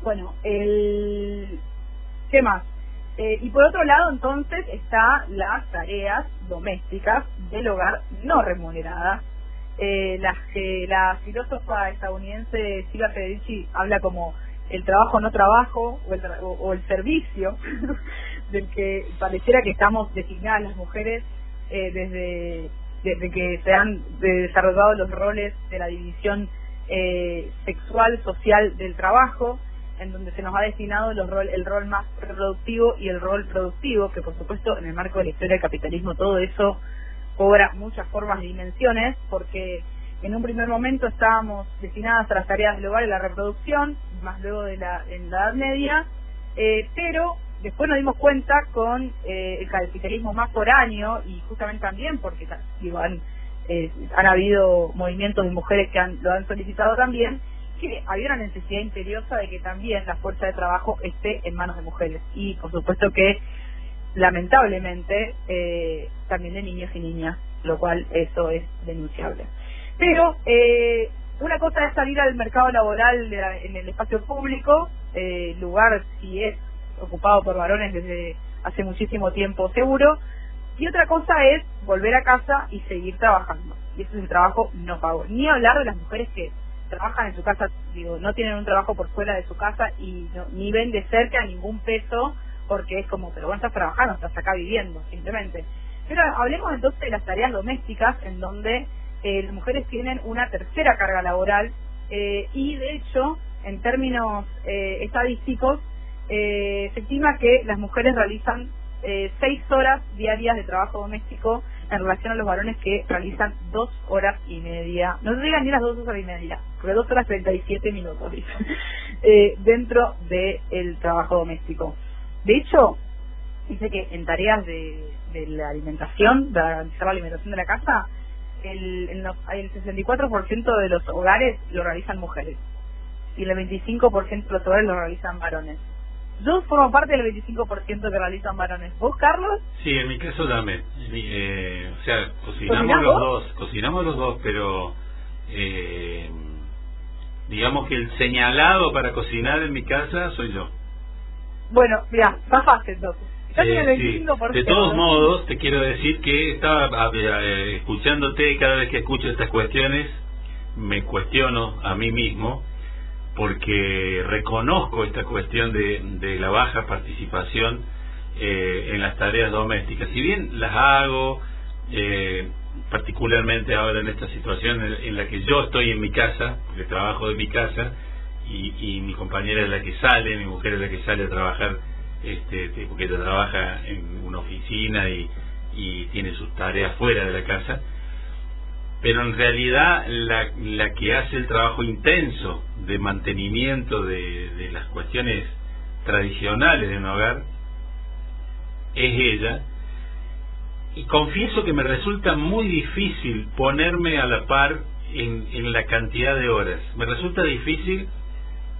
[SPEAKER 4] Bueno, ¿qué más? Y por otro lado, entonces, está las tareas domésticas del hogar no remuneradas, las que la filósofa estadounidense Silvia Federici habla como el trabajo no trabajo, o el servicio del que pareciera que estamos designadas las mujeres desde que se han desarrollado los roles de la división sexual, social del trabajo, en donde se nos ha destinado el rol más reproductivo y el rol productivo, que por supuesto en el marco de la historia del capitalismo todo eso cobra muchas formas y dimensiones, porque en un primer momento estábamos destinadas a las tareas del hogar y la reproducción, más luego en la Edad Media, pero después nos dimos cuenta con el capitalismo más foráneo, y justamente también porque han habido movimientos de mujeres que lo han solicitado también, que había una necesidad imperiosa de que también la fuerza de trabajo esté en manos de mujeres, y por supuesto que lamentablemente también de niños y niñas, lo cual eso es denunciable. Pero una cosa es salir al mercado laboral en el espacio público, lugar si es ocupado por varones desde hace muchísimo tiempo seguro. Y otra cosa es volver a casa y seguir trabajando. Y ese es el trabajo no pago. Ni hablar de las mujeres que trabajan en su casa, digo, no tienen un trabajo por fuera de su casa y no, ni ven de cerca ningún peso, porque es como, pero bueno, estás trabajando, estás acá viviendo, simplemente. Pero hablemos entonces de las tareas domésticas, en donde las mujeres tienen una tercera carga laboral, y de hecho, en términos estadísticos, se estima que las mujeres realizan 6 horas diarias de trabajo doméstico en relación a los varones que realizan 2 horas y media, no llegan ni las 2 horas y media, porque 2 horas 37 minutos, dicen, dentro del trabajo doméstico. De hecho, dice que en tareas de la alimentación, de garantizar la alimentación de la casa, el 64% de los hogares lo realizan mujeres y el 25% de los hogares lo realizan varones. Yo formo parte del 25% que realizan varones. ¿Vos, Carlos?
[SPEAKER 3] Sí, en mi caso también. O sea, cocinamos los dos, pero digamos que el señalado para cocinar en mi casa soy yo.
[SPEAKER 4] Bueno, mira, más fácil entonces.
[SPEAKER 3] Sí. De todos modos, te quiero decir que estaba escuchándote, cada vez que escucho estas cuestiones, me cuestiono a mí mismo, porque reconozco esta cuestión de la baja participación en las tareas domésticas. Si bien las hago, particularmente ahora en esta situación en la que yo estoy en mi casa, porque trabajo de mi casa, y mi compañera es la que sale, mi mujer es la que sale a trabajar, porque ella trabaja en una oficina y tiene sus tareas fuera de la casa. Pero en realidad la que hace el trabajo intenso de mantenimiento de las cuestiones tradicionales de un hogar es ella, y confieso que me resulta muy difícil ponerme a la par en la cantidad de horas. Me resulta difícil,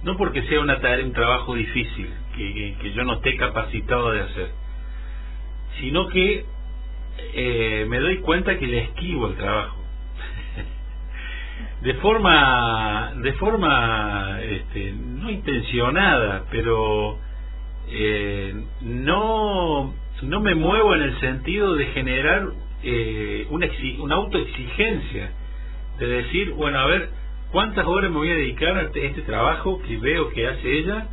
[SPEAKER 3] no porque sea un trabajo difícil que yo no esté capacitado de hacer, sino que me doy cuenta que le esquivo el trabajo de forma no intencionada, pero no me muevo en el sentido de generar una autoexigencia, de decir, bueno, a ver, ¿cuántas horas me voy a dedicar a este trabajo que veo que hace ella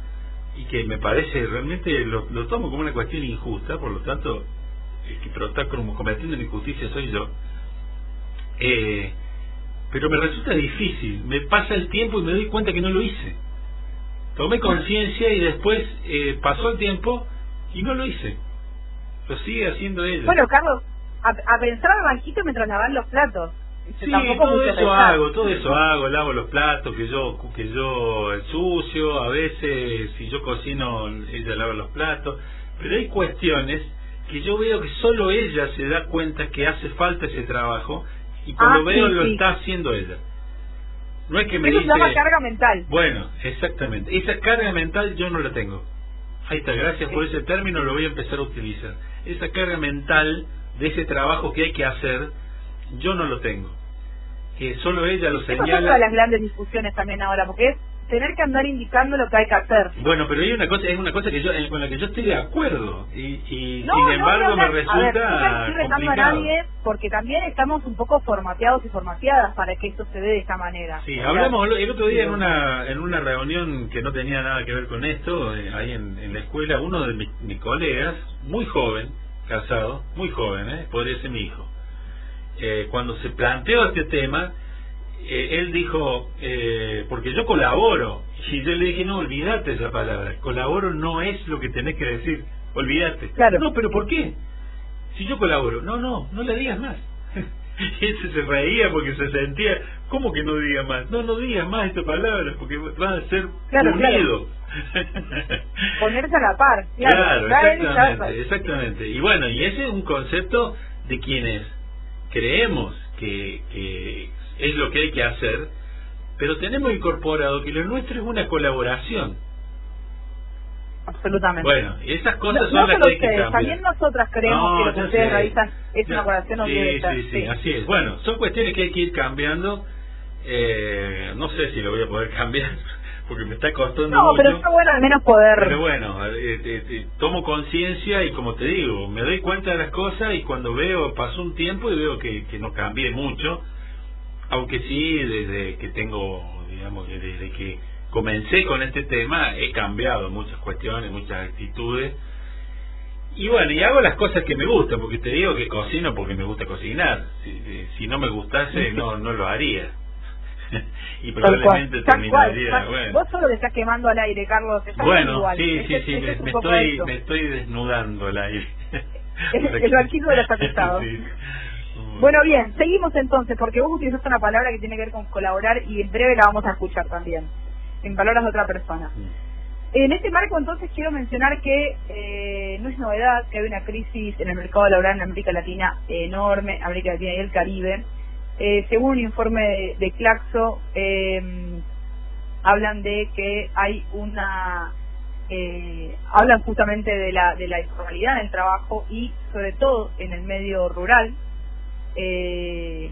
[SPEAKER 3] y que me parece realmente, lo tomo como una cuestión injusta, por lo tanto, el que está cometiendo una injusticia soy yo? Pero me resulta difícil, me pasa el tiempo y me doy cuenta que no lo hice. Tomé conciencia y después pasó el tiempo y no lo hice. Lo sigue haciendo ella.
[SPEAKER 4] Bueno, Carlos, a pensar al banquito mientras lavan los platos.
[SPEAKER 3] Sí, todo eso hago, lavo los platos que yo ensucio, a veces si yo cocino ella lava los platos, pero hay cuestiones que yo veo que solo ella se da cuenta que hace falta ese trabajo, y cuando veo lo está haciendo ella. No es que me dice...
[SPEAKER 4] Eso se llama carga mental.
[SPEAKER 3] Bueno, exactamente. Esa carga mental yo no la tengo. Ahí está, gracias por ese término, lo voy a empezar a utilizar. Esa carga mental de ese trabajo que hay que hacer, yo no lo tengo. Que solo ella lo señala.
[SPEAKER 4] Esa es una de las grandes discusiones también ahora, porque es tener que andar indicando lo que hay que hacer.
[SPEAKER 3] Bueno, pero hay una cosa, es una cosa que con la que yo estoy de acuerdo, y sin embargo me resulta
[SPEAKER 4] no estoy retando a nadie, porque también estamos un poco formateados y formateadas para que esto se dé de esta manera.
[SPEAKER 3] Sí, hablamos el otro día en una reunión que no tenía nada que ver con esto, ahí en la escuela, uno de mis colegas, muy joven, casado, muy joven, podría ser mi hijo, cuando se planteó este tema, él dijo, porque yo colaboro, y yo le dije, no, olvídate esa palabra, colaboro no es lo que tenés que decir, olvídate.
[SPEAKER 4] Claro.
[SPEAKER 3] No, pero ¿por qué? Si yo colaboro, no le digas más. Y él se reía porque se sentía, ¿cómo que no diga más? No digas más esta palabra, porque van a ser unidos.
[SPEAKER 4] Ponerse a la par.
[SPEAKER 3] Claro, exactamente. Y bueno, y ese es un concepto de quienes creemos que es lo que hay que hacer, pero tenemos incorporado que lo nuestro es una colaboración.
[SPEAKER 4] Absolutamente.
[SPEAKER 3] Bueno, esas cosas son las que hay que cambiar.
[SPEAKER 4] También nosotras creemos que lo que ustedes realizan es una colaboración directa.
[SPEAKER 3] Sí, así es. Bueno, son cuestiones que hay que ir cambiando. No sé si lo voy a poder cambiar, porque me está costando
[SPEAKER 4] no,
[SPEAKER 3] mucho.
[SPEAKER 4] pero está bueno al menos poder...
[SPEAKER 3] Pero bueno, tomo conciencia y como te digo, me doy cuenta de las cosas y cuando veo, pasó un tiempo y veo que no cambié mucho, aunque sí, desde que tengo, digamos, desde que comencé con este tema, he cambiado muchas cuestiones, muchas actitudes. Y bueno, y hago las cosas que me gustan, porque te digo que cocino porque me gusta cocinar. Si no me gustase, no lo haría. Y probablemente terminaría... Bueno.
[SPEAKER 4] Vos solo te estás quemando al aire, Carlos.
[SPEAKER 3] Bueno,
[SPEAKER 4] igual.
[SPEAKER 3] sí, me estoy desnudando al aire.
[SPEAKER 4] El banquito de los acusados. Sí. Bueno, bien, seguimos entonces, porque vos utilizaste una palabra que tiene que ver con colaborar y en breve la vamos a escuchar también, en palabras de otra persona. En este marco, entonces, quiero mencionar que no es novedad que hay una crisis en el mercado laboral en América Latina enorme, América Latina y el Caribe. Según un informe de Claxo, hablan de que hay hablan justamente de la informalidad en el trabajo y sobre todo en el medio rural en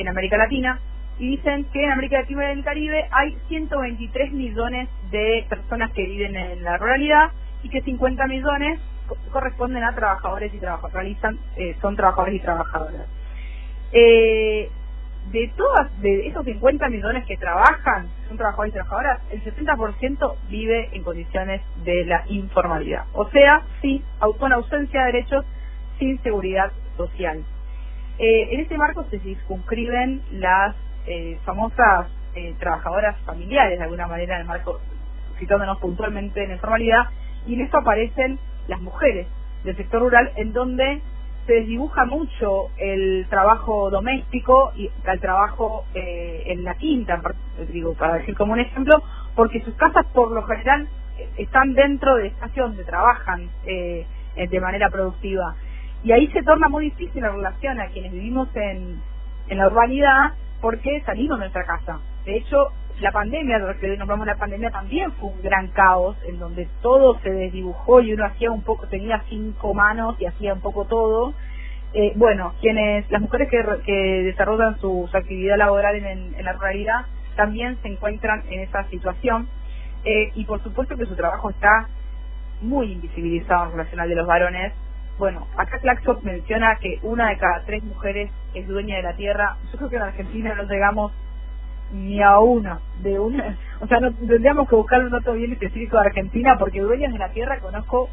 [SPEAKER 4] América Latina, y dicen que en América Latina y el Caribe hay 123 millones de personas que viven en la ruralidad y que 50 millones corresponden a trabajadores y son trabajadores y trabajadoras. De esos 50 millones que trabajan, son trabajadores y trabajadoras, el 70% vive en condiciones de la informalidad, o sea, con ausencia de derechos, sin seguridad social. En este marco se circunscriben las famosas trabajadoras familiares, de alguna manera, en el marco, situándonos puntualmente en la informalidad, y en esto aparecen las mujeres del sector rural, en donde se desdibuja mucho el trabajo doméstico y el trabajo en la quinta, digo, para decir como un ejemplo, porque sus casas por lo general están dentro del espacio donde trabajan de manera productiva, y ahí se torna muy difícil la relación a quienes vivimos en la urbanidad, porque salimos de nuestra casa. De hecho, la pandemia, lo que nombramos la pandemia, también fue un gran caos, en donde todo se desdibujó y uno hacía un poco, tenía 5 manos y hacía un poco todo. Las mujeres que desarrollan su actividad laboral en la ruralidad también se encuentran en esa situación, y por supuesto que su trabajo está muy invisibilizado en relación al de los varones. Bueno, acá Claxo menciona que 1 de cada 3 mujeres es dueña de la tierra. Yo creo que en Argentina no llegamos ni a una, o sea, no tendríamos que buscar un dato bien específico de Argentina, porque dueñas de la tierra conozco,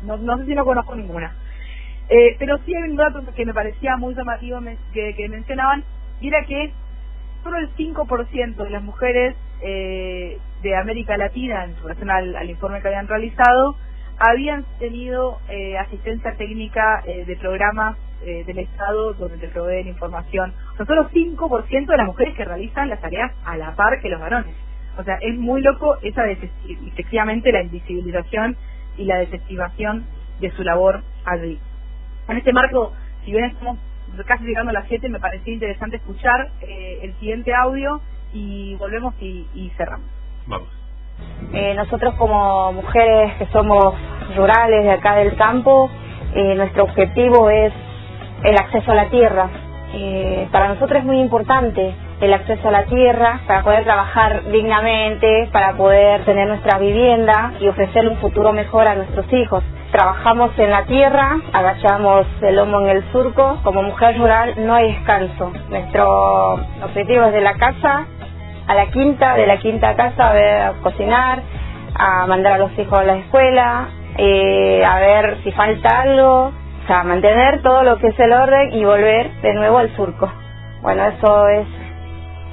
[SPEAKER 4] no sé si no conozco ninguna. Pero sí hay un dato que me parecía muy llamativo que mencionaban, y era que solo el 5% de las mujeres de América Latina, en relación al informe que habían realizado, habían tenido asistencia técnica de programas del Estado donde te proveen información. O sea, solo 5% de las mujeres que realizan las tareas a la par que los varones. O sea, es muy loco efectivamente la invisibilización y la desestimación de su labor allí. En este marco, si bien estamos casi llegando a las 7, me parecía interesante escuchar el siguiente audio y volvemos y cerramos.
[SPEAKER 3] Vamos.
[SPEAKER 5] Nosotros como mujeres que somos rurales de acá del campo, nuestro objetivo es el acceso a la tierra. Para nosotros es muy importante el acceso a la tierra para poder trabajar dignamente, para poder tener nuestra vivienda y ofrecerle un futuro mejor a nuestros hijos. Trabajamos en la tierra, agachamos el lomo en el surco. Como mujer rural no hay descanso. Nuestro objetivo es de la casa a la quinta, de la quinta a casa, a cocinar, a mandar a los hijos a la escuela, a ver si falta algo, o sea, mantener todo lo que es el orden y volver de nuevo al surco. Bueno, eso es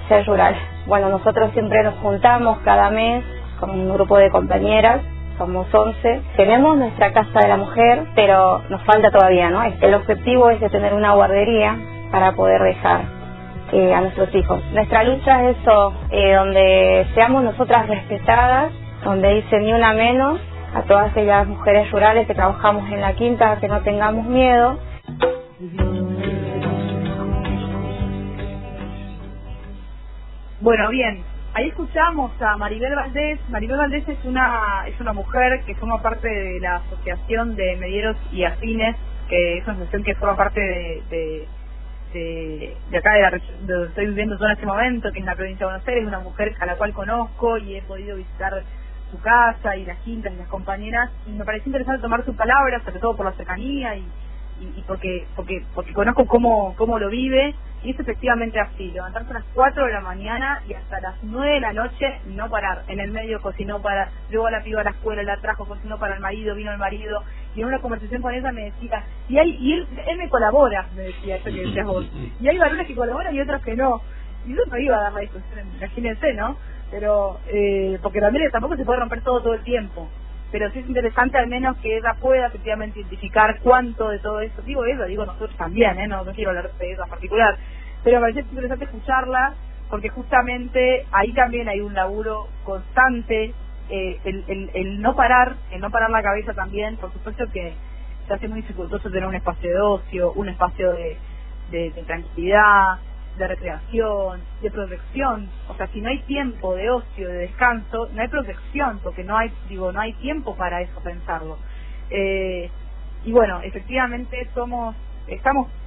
[SPEAKER 5] ser rural. Bueno, nosotros siempre nos juntamos cada mes con un grupo de compañeras, somos 11. Tenemos nuestra casa de la mujer, pero nos falta todavía, ¿no? El objetivo es de tener una guardería para poder dejar a nuestros hijos. Nuestra lucha es eso, donde seamos nosotras respetadas, donde dice ni una menos, a todas aquellas mujeres rurales que trabajamos en la quinta, que no tengamos miedo.
[SPEAKER 4] Bueno, bien, ahí escuchamos a Maribel Valdés. Maribel Valdés es una mujer que forma parte de la Asociación de Medieros y Afines, que es una asociación que forma parte de de acá de la región donde estoy viviendo yo en este momento, que es la provincia de Buenos Aires, una mujer a la cual conozco y he podido visitar su casa y las quintas y las compañeras, y me pareció interesante tomar su palabra, sobre todo por la cercanía y porque conozco cómo lo vive, y es efectivamente así, levantarse a las 4 de la mañana y hasta las 9 de la noche no parar, en el medio cocinó para, llevó a la piba a la escuela, la trajo, cocinó para el marido, vino el marido, y en una conversación con ella me decía, y él me colabora, me decía, eso que decías vos, y hay varones que colaboran y otros que no, y yo no iba a dar la discusión, imagínense, ¿no? Pero, porque también tampoco se puede romper todo el tiempo, pero sí es interesante al menos que ella pueda efectivamente identificar cuánto de todo esto, digo nosotros también, no quiero hablar de ella en particular, pero me parece interesante escucharla, porque justamente ahí también hay un laburo constante, el no parar la cabeza también, por supuesto que se hace muy dificultoso tener un espacio de ocio, un espacio de tranquilidad, de recreación, de protección. O sea, si no hay tiempo de ocio, de descanso, no hay protección, porque no hay tiempo para eso, pensarlo. Y bueno, efectivamente estamos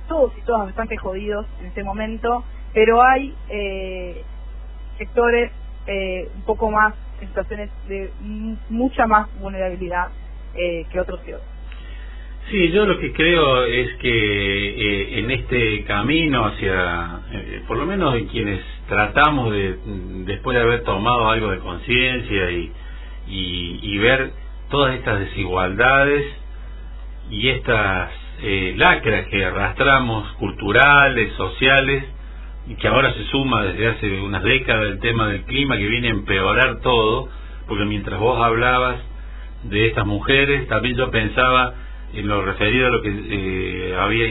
[SPEAKER 4] todos y todas bastante jodidos en este momento, pero hay sectores un poco más en situaciones de mucha más vulnerabilidad que otros y otros.
[SPEAKER 3] Sí, yo lo que creo es que en este camino hacia, por lo menos en quienes tratamos después de haber tomado algo de conciencia y ver todas estas desigualdades y estas lacras que arrastramos, culturales, sociales, y que ahora se suma desde hace unas décadas el tema del clima, que viene a empeorar todo, porque mientras vos hablabas de estas mujeres, también yo pensaba en lo referido a lo que había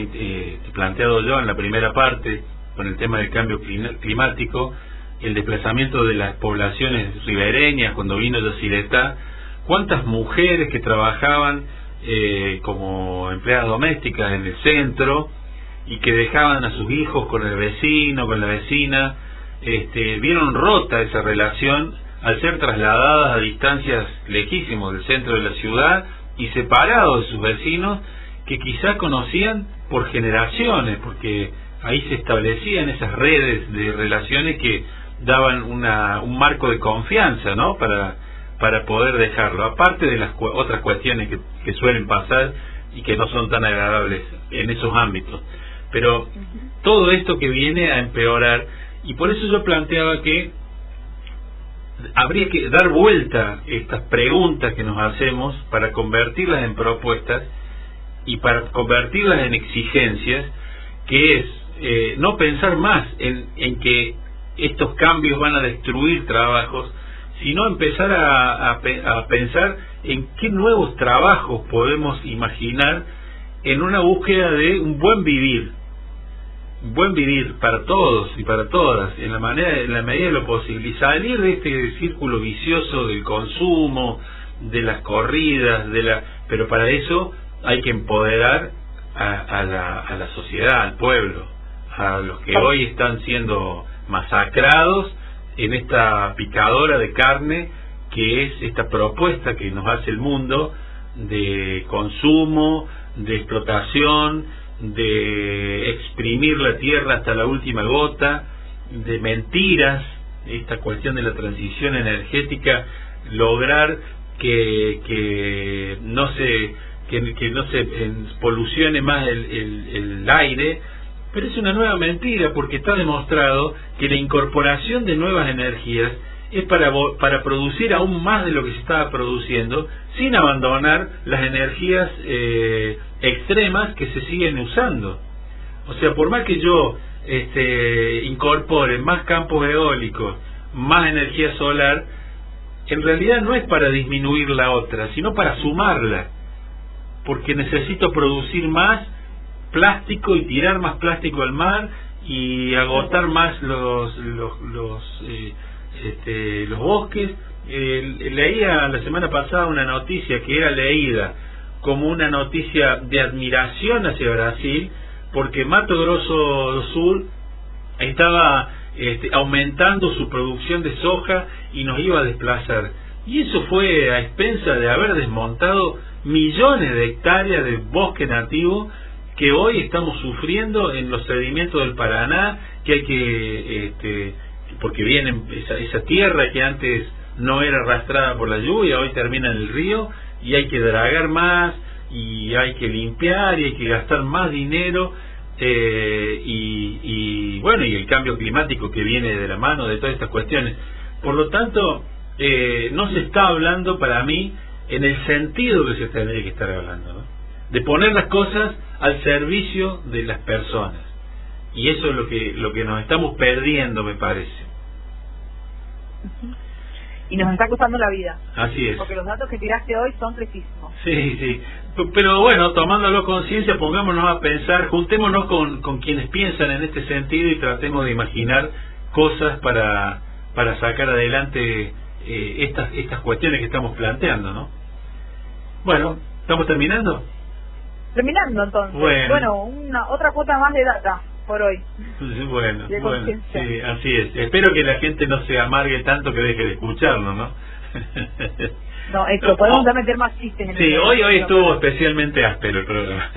[SPEAKER 3] planteado yo en la primera parte con el tema del cambio climático, el desplazamiento de las poblaciones ribereñas cuando vino Yacyretá, cuántas mujeres que trabajaban como empleadas domésticas en el centro y que dejaban a sus hijos con el vecino, con la vecina, vieron rota esa relación al ser trasladadas a distancias lejísimos del centro de la ciudad y separados de sus vecinos que quizá conocían por generaciones, porque ahí se establecían esas redes de relaciones que daban un marco de confianza, ¿no? Para poder dejarlo, aparte de las otras cuestiones que suelen pasar y que no son tan agradables en esos ámbitos. Pero todo esto que viene a empeorar, y por eso yo planteaba que habría que dar vuelta estas preguntas que nos hacemos para convertirlas en propuestas y para convertirlas en exigencias, que es no pensar más en que estos cambios van a destruir trabajos, sino empezar a pensar en qué nuevos trabajos podemos imaginar en una búsqueda de un buen vivir para todos y para todas, en la medida de lo posible, y salir de este círculo vicioso del consumo, de las corridas, pero para eso hay que empoderar a la sociedad, al pueblo, a los que hoy están siendo masacrados en esta picadora de carne que es esta propuesta que nos hace el mundo de consumo, de explotación, de exprimir la tierra hasta la última gota, de mentiras, esta cuestión de la transición energética, lograr que no se polucione más el aire, pero es una nueva mentira, porque está demostrado que la incorporación de nuevas energías es para producir aún más de lo que se estaba produciendo, sin abandonar las energías extremas que se siguen usando. O sea, por más que yo incorpore más campos eólicos, más energía solar, en realidad no es para disminuir la otra, sino para sumarla, porque necesito producir más plástico y tirar más plástico al mar y agotar más los bosques. Leía la semana pasada una noticia que era leída como una noticia de admiración hacia Brasil, porque Mato Grosso do Sul estaba aumentando su producción de soja y nos iba a desplazar, y eso fue a expensa de haber desmontado millones de hectáreas de bosque nativo que hoy estamos sufriendo en los sedimentos del Paraná, que hay que, porque viene esa tierra que antes no era arrastrada por la lluvia, hoy termina en el río, y hay que dragar más, y hay que limpiar, y hay que gastar más dinero, y bueno, y el cambio climático que viene de la mano de todas estas cuestiones. Por lo tanto, no se está hablando, para mí, en el sentido que se tendría que estar hablando, ¿no? De poner las cosas al servicio de las personas, y eso es lo que nos estamos perdiendo, me parece.
[SPEAKER 4] Y nos está costando la vida.
[SPEAKER 3] Así es.
[SPEAKER 4] Porque los datos que tiraste hoy son precisísimos.
[SPEAKER 3] Sí. Pero bueno, tomándolo conciencia, pongámonos a pensar, juntémonos con quienes piensan en este sentido y tratemos de imaginar cosas para sacar adelante estas cuestiones que estamos planteando, ¿no? Bueno, ¿estamos terminando?
[SPEAKER 4] Terminando entonces. Bueno, otra cuota más de data por hoy.
[SPEAKER 3] Bueno, sí, así es. Espero que la gente no se amargue tanto que deje de escucharnos, ¿no?
[SPEAKER 4] No, esto, podemos meter más chistes en
[SPEAKER 3] sí, hoy estuvo especialmente áspero el programa.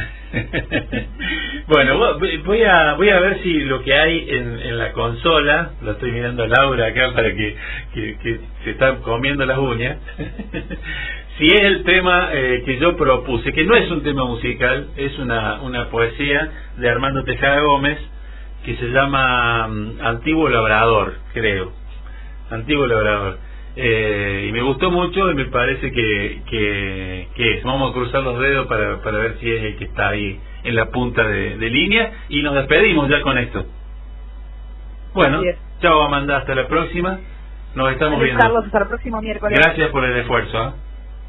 [SPEAKER 3] Bueno, voy a ver si lo que hay en la consola, lo estoy mirando a Laura acá para que se está comiendo las uñas, si es el tema que yo propuse, que no es un tema musical, es una poesía de Armando Tejada Gómez, que se llama Antiguo Labrador, creo. Antiguo Labrador. Y me gustó mucho y me parece que es. Vamos a cruzar los dedos para ver si es el que está ahí en la punta de línea, y nos despedimos ya con esto. Bueno, chao Amanda, hasta la próxima. Nos estamos viendo.
[SPEAKER 4] Carlos, hasta el próximo miércoles.
[SPEAKER 3] Gracias por el esfuerzo.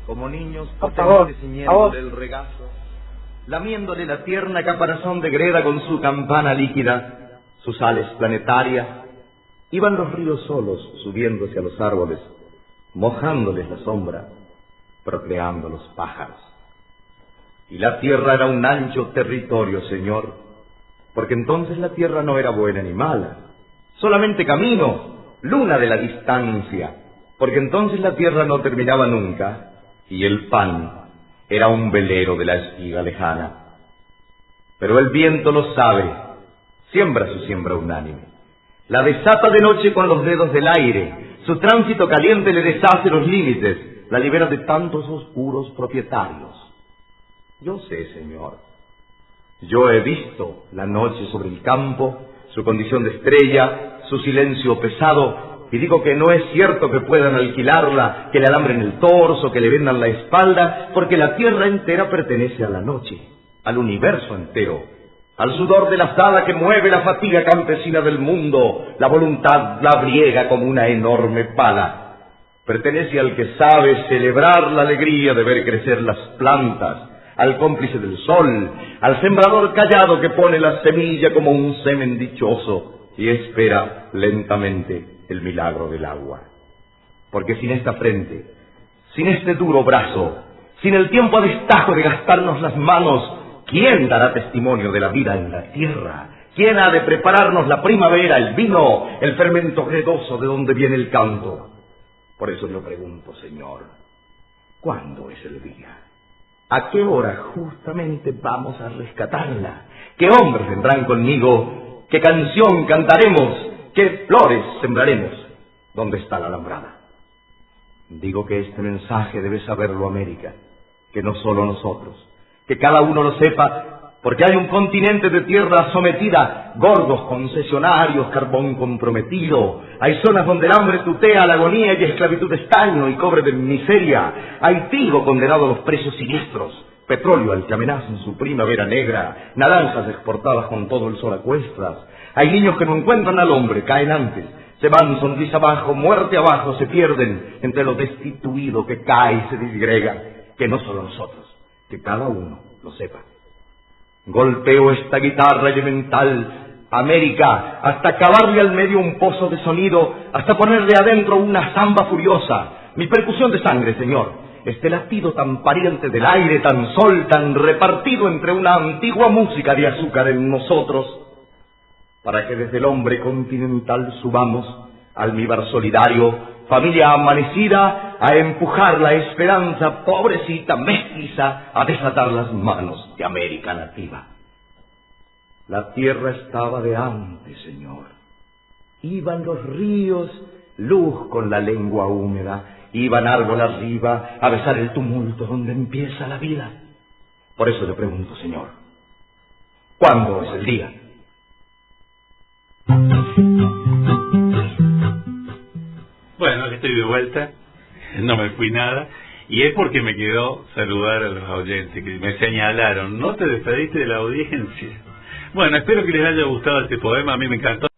[SPEAKER 6] Como niños,
[SPEAKER 4] por favor,
[SPEAKER 6] ciñéndole el regazo, lamiéndole la tierna caparazón de greda con su campana líquida, sus ales planetarias, iban los ríos solos subiéndose a los árboles, mojándoles la sombra, procreando los pájaros. Y la tierra era un ancho territorio, Señor, porque entonces la tierra no era buena ni mala, solamente camino, luna de la distancia, porque entonces la tierra no terminaba nunca, y el pan era un velero de la espiga lejana. Pero el viento lo sabe, siembra su siembra unánime, la desata de noche con los dedos del aire, su tránsito caliente le deshace los límites, la libera de tantos oscuros propietarios. Yo sé, Señor, yo he visto la noche sobre el campo, su condición de estrella, su silencio pesado, y digo que no es cierto que puedan alquilarla, que le alambren el torso, que le vendan la espalda, porque la tierra entera pertenece a la noche, al universo entero, al sudor de la azada que mueve la fatiga campesina del mundo, la voluntad la briega como una enorme pala. Pertenece al que sabe celebrar la alegría de ver crecer las plantas, al cómplice del sol, al sembrador callado que pone la semilla como un semen dichoso y espera lentamente el milagro del agua. Porque sin esta frente, sin este duro brazo, sin el tiempo a destajo de gastarnos las manos, ¿quién dará testimonio de la vida en la tierra? ¿Quién ha de prepararnos la primavera, el vino, el fermento gredoso de donde viene el canto? Por eso yo pregunto, Señor, ¿cuándo es el día? ¿A qué hora justamente vamos a rescatarla? ¿Qué hombres vendrán conmigo? ¿Qué canción cantaremos? ¿Qué flores sembraremos? ¿Dónde está la alambrada? Digo que este mensaje debe saberlo América, que no solo nosotros, que cada uno lo sepa, porque hay un continente de tierra sometida, gordos concesionarios, carbón comprometido, hay zonas donde el hambre tutea la agonía y esclavitud estaño y cobre de miseria, hay trigo condenado a los precios siniestros, petróleo al que amenaza en su primavera negra, naranjas exportadas con todo el sol a cuestas, hay niños que no encuentran al hombre, caen antes, se van sonrisa abajo, muerte abajo, se pierden entre lo destituido que cae y se disgrega, que no solo nosotros, que cada uno lo sepa. Golpeo esta guitarra elemental, América, hasta cavarle al medio un pozo de sonido, hasta ponerle adentro una zamba furiosa, mi percusión de sangre, Señor, este latido tan pariente del aire, tan sol, tan repartido entre una antigua música de azúcar en nosotros, para que desde el hombre continental subamos, almíbar solidario, familia amanecida, a empujar la esperanza pobrecita, mestiza, a desatar las manos de América nativa. La tierra estaba de antes, Señor. Iban los ríos, luz con la lengua húmeda, iban árbol arriba a besar el tumulto donde empieza la vida. Por eso le pregunto, Señor, ¿cuándo es el día?
[SPEAKER 3] Bueno, estoy de vuelta, no me fui nada, y es porque me quedó saludar a los oyentes que me señalaron, no te despediste de la audiencia. Bueno, espero que les haya gustado este poema, a mí me encantó.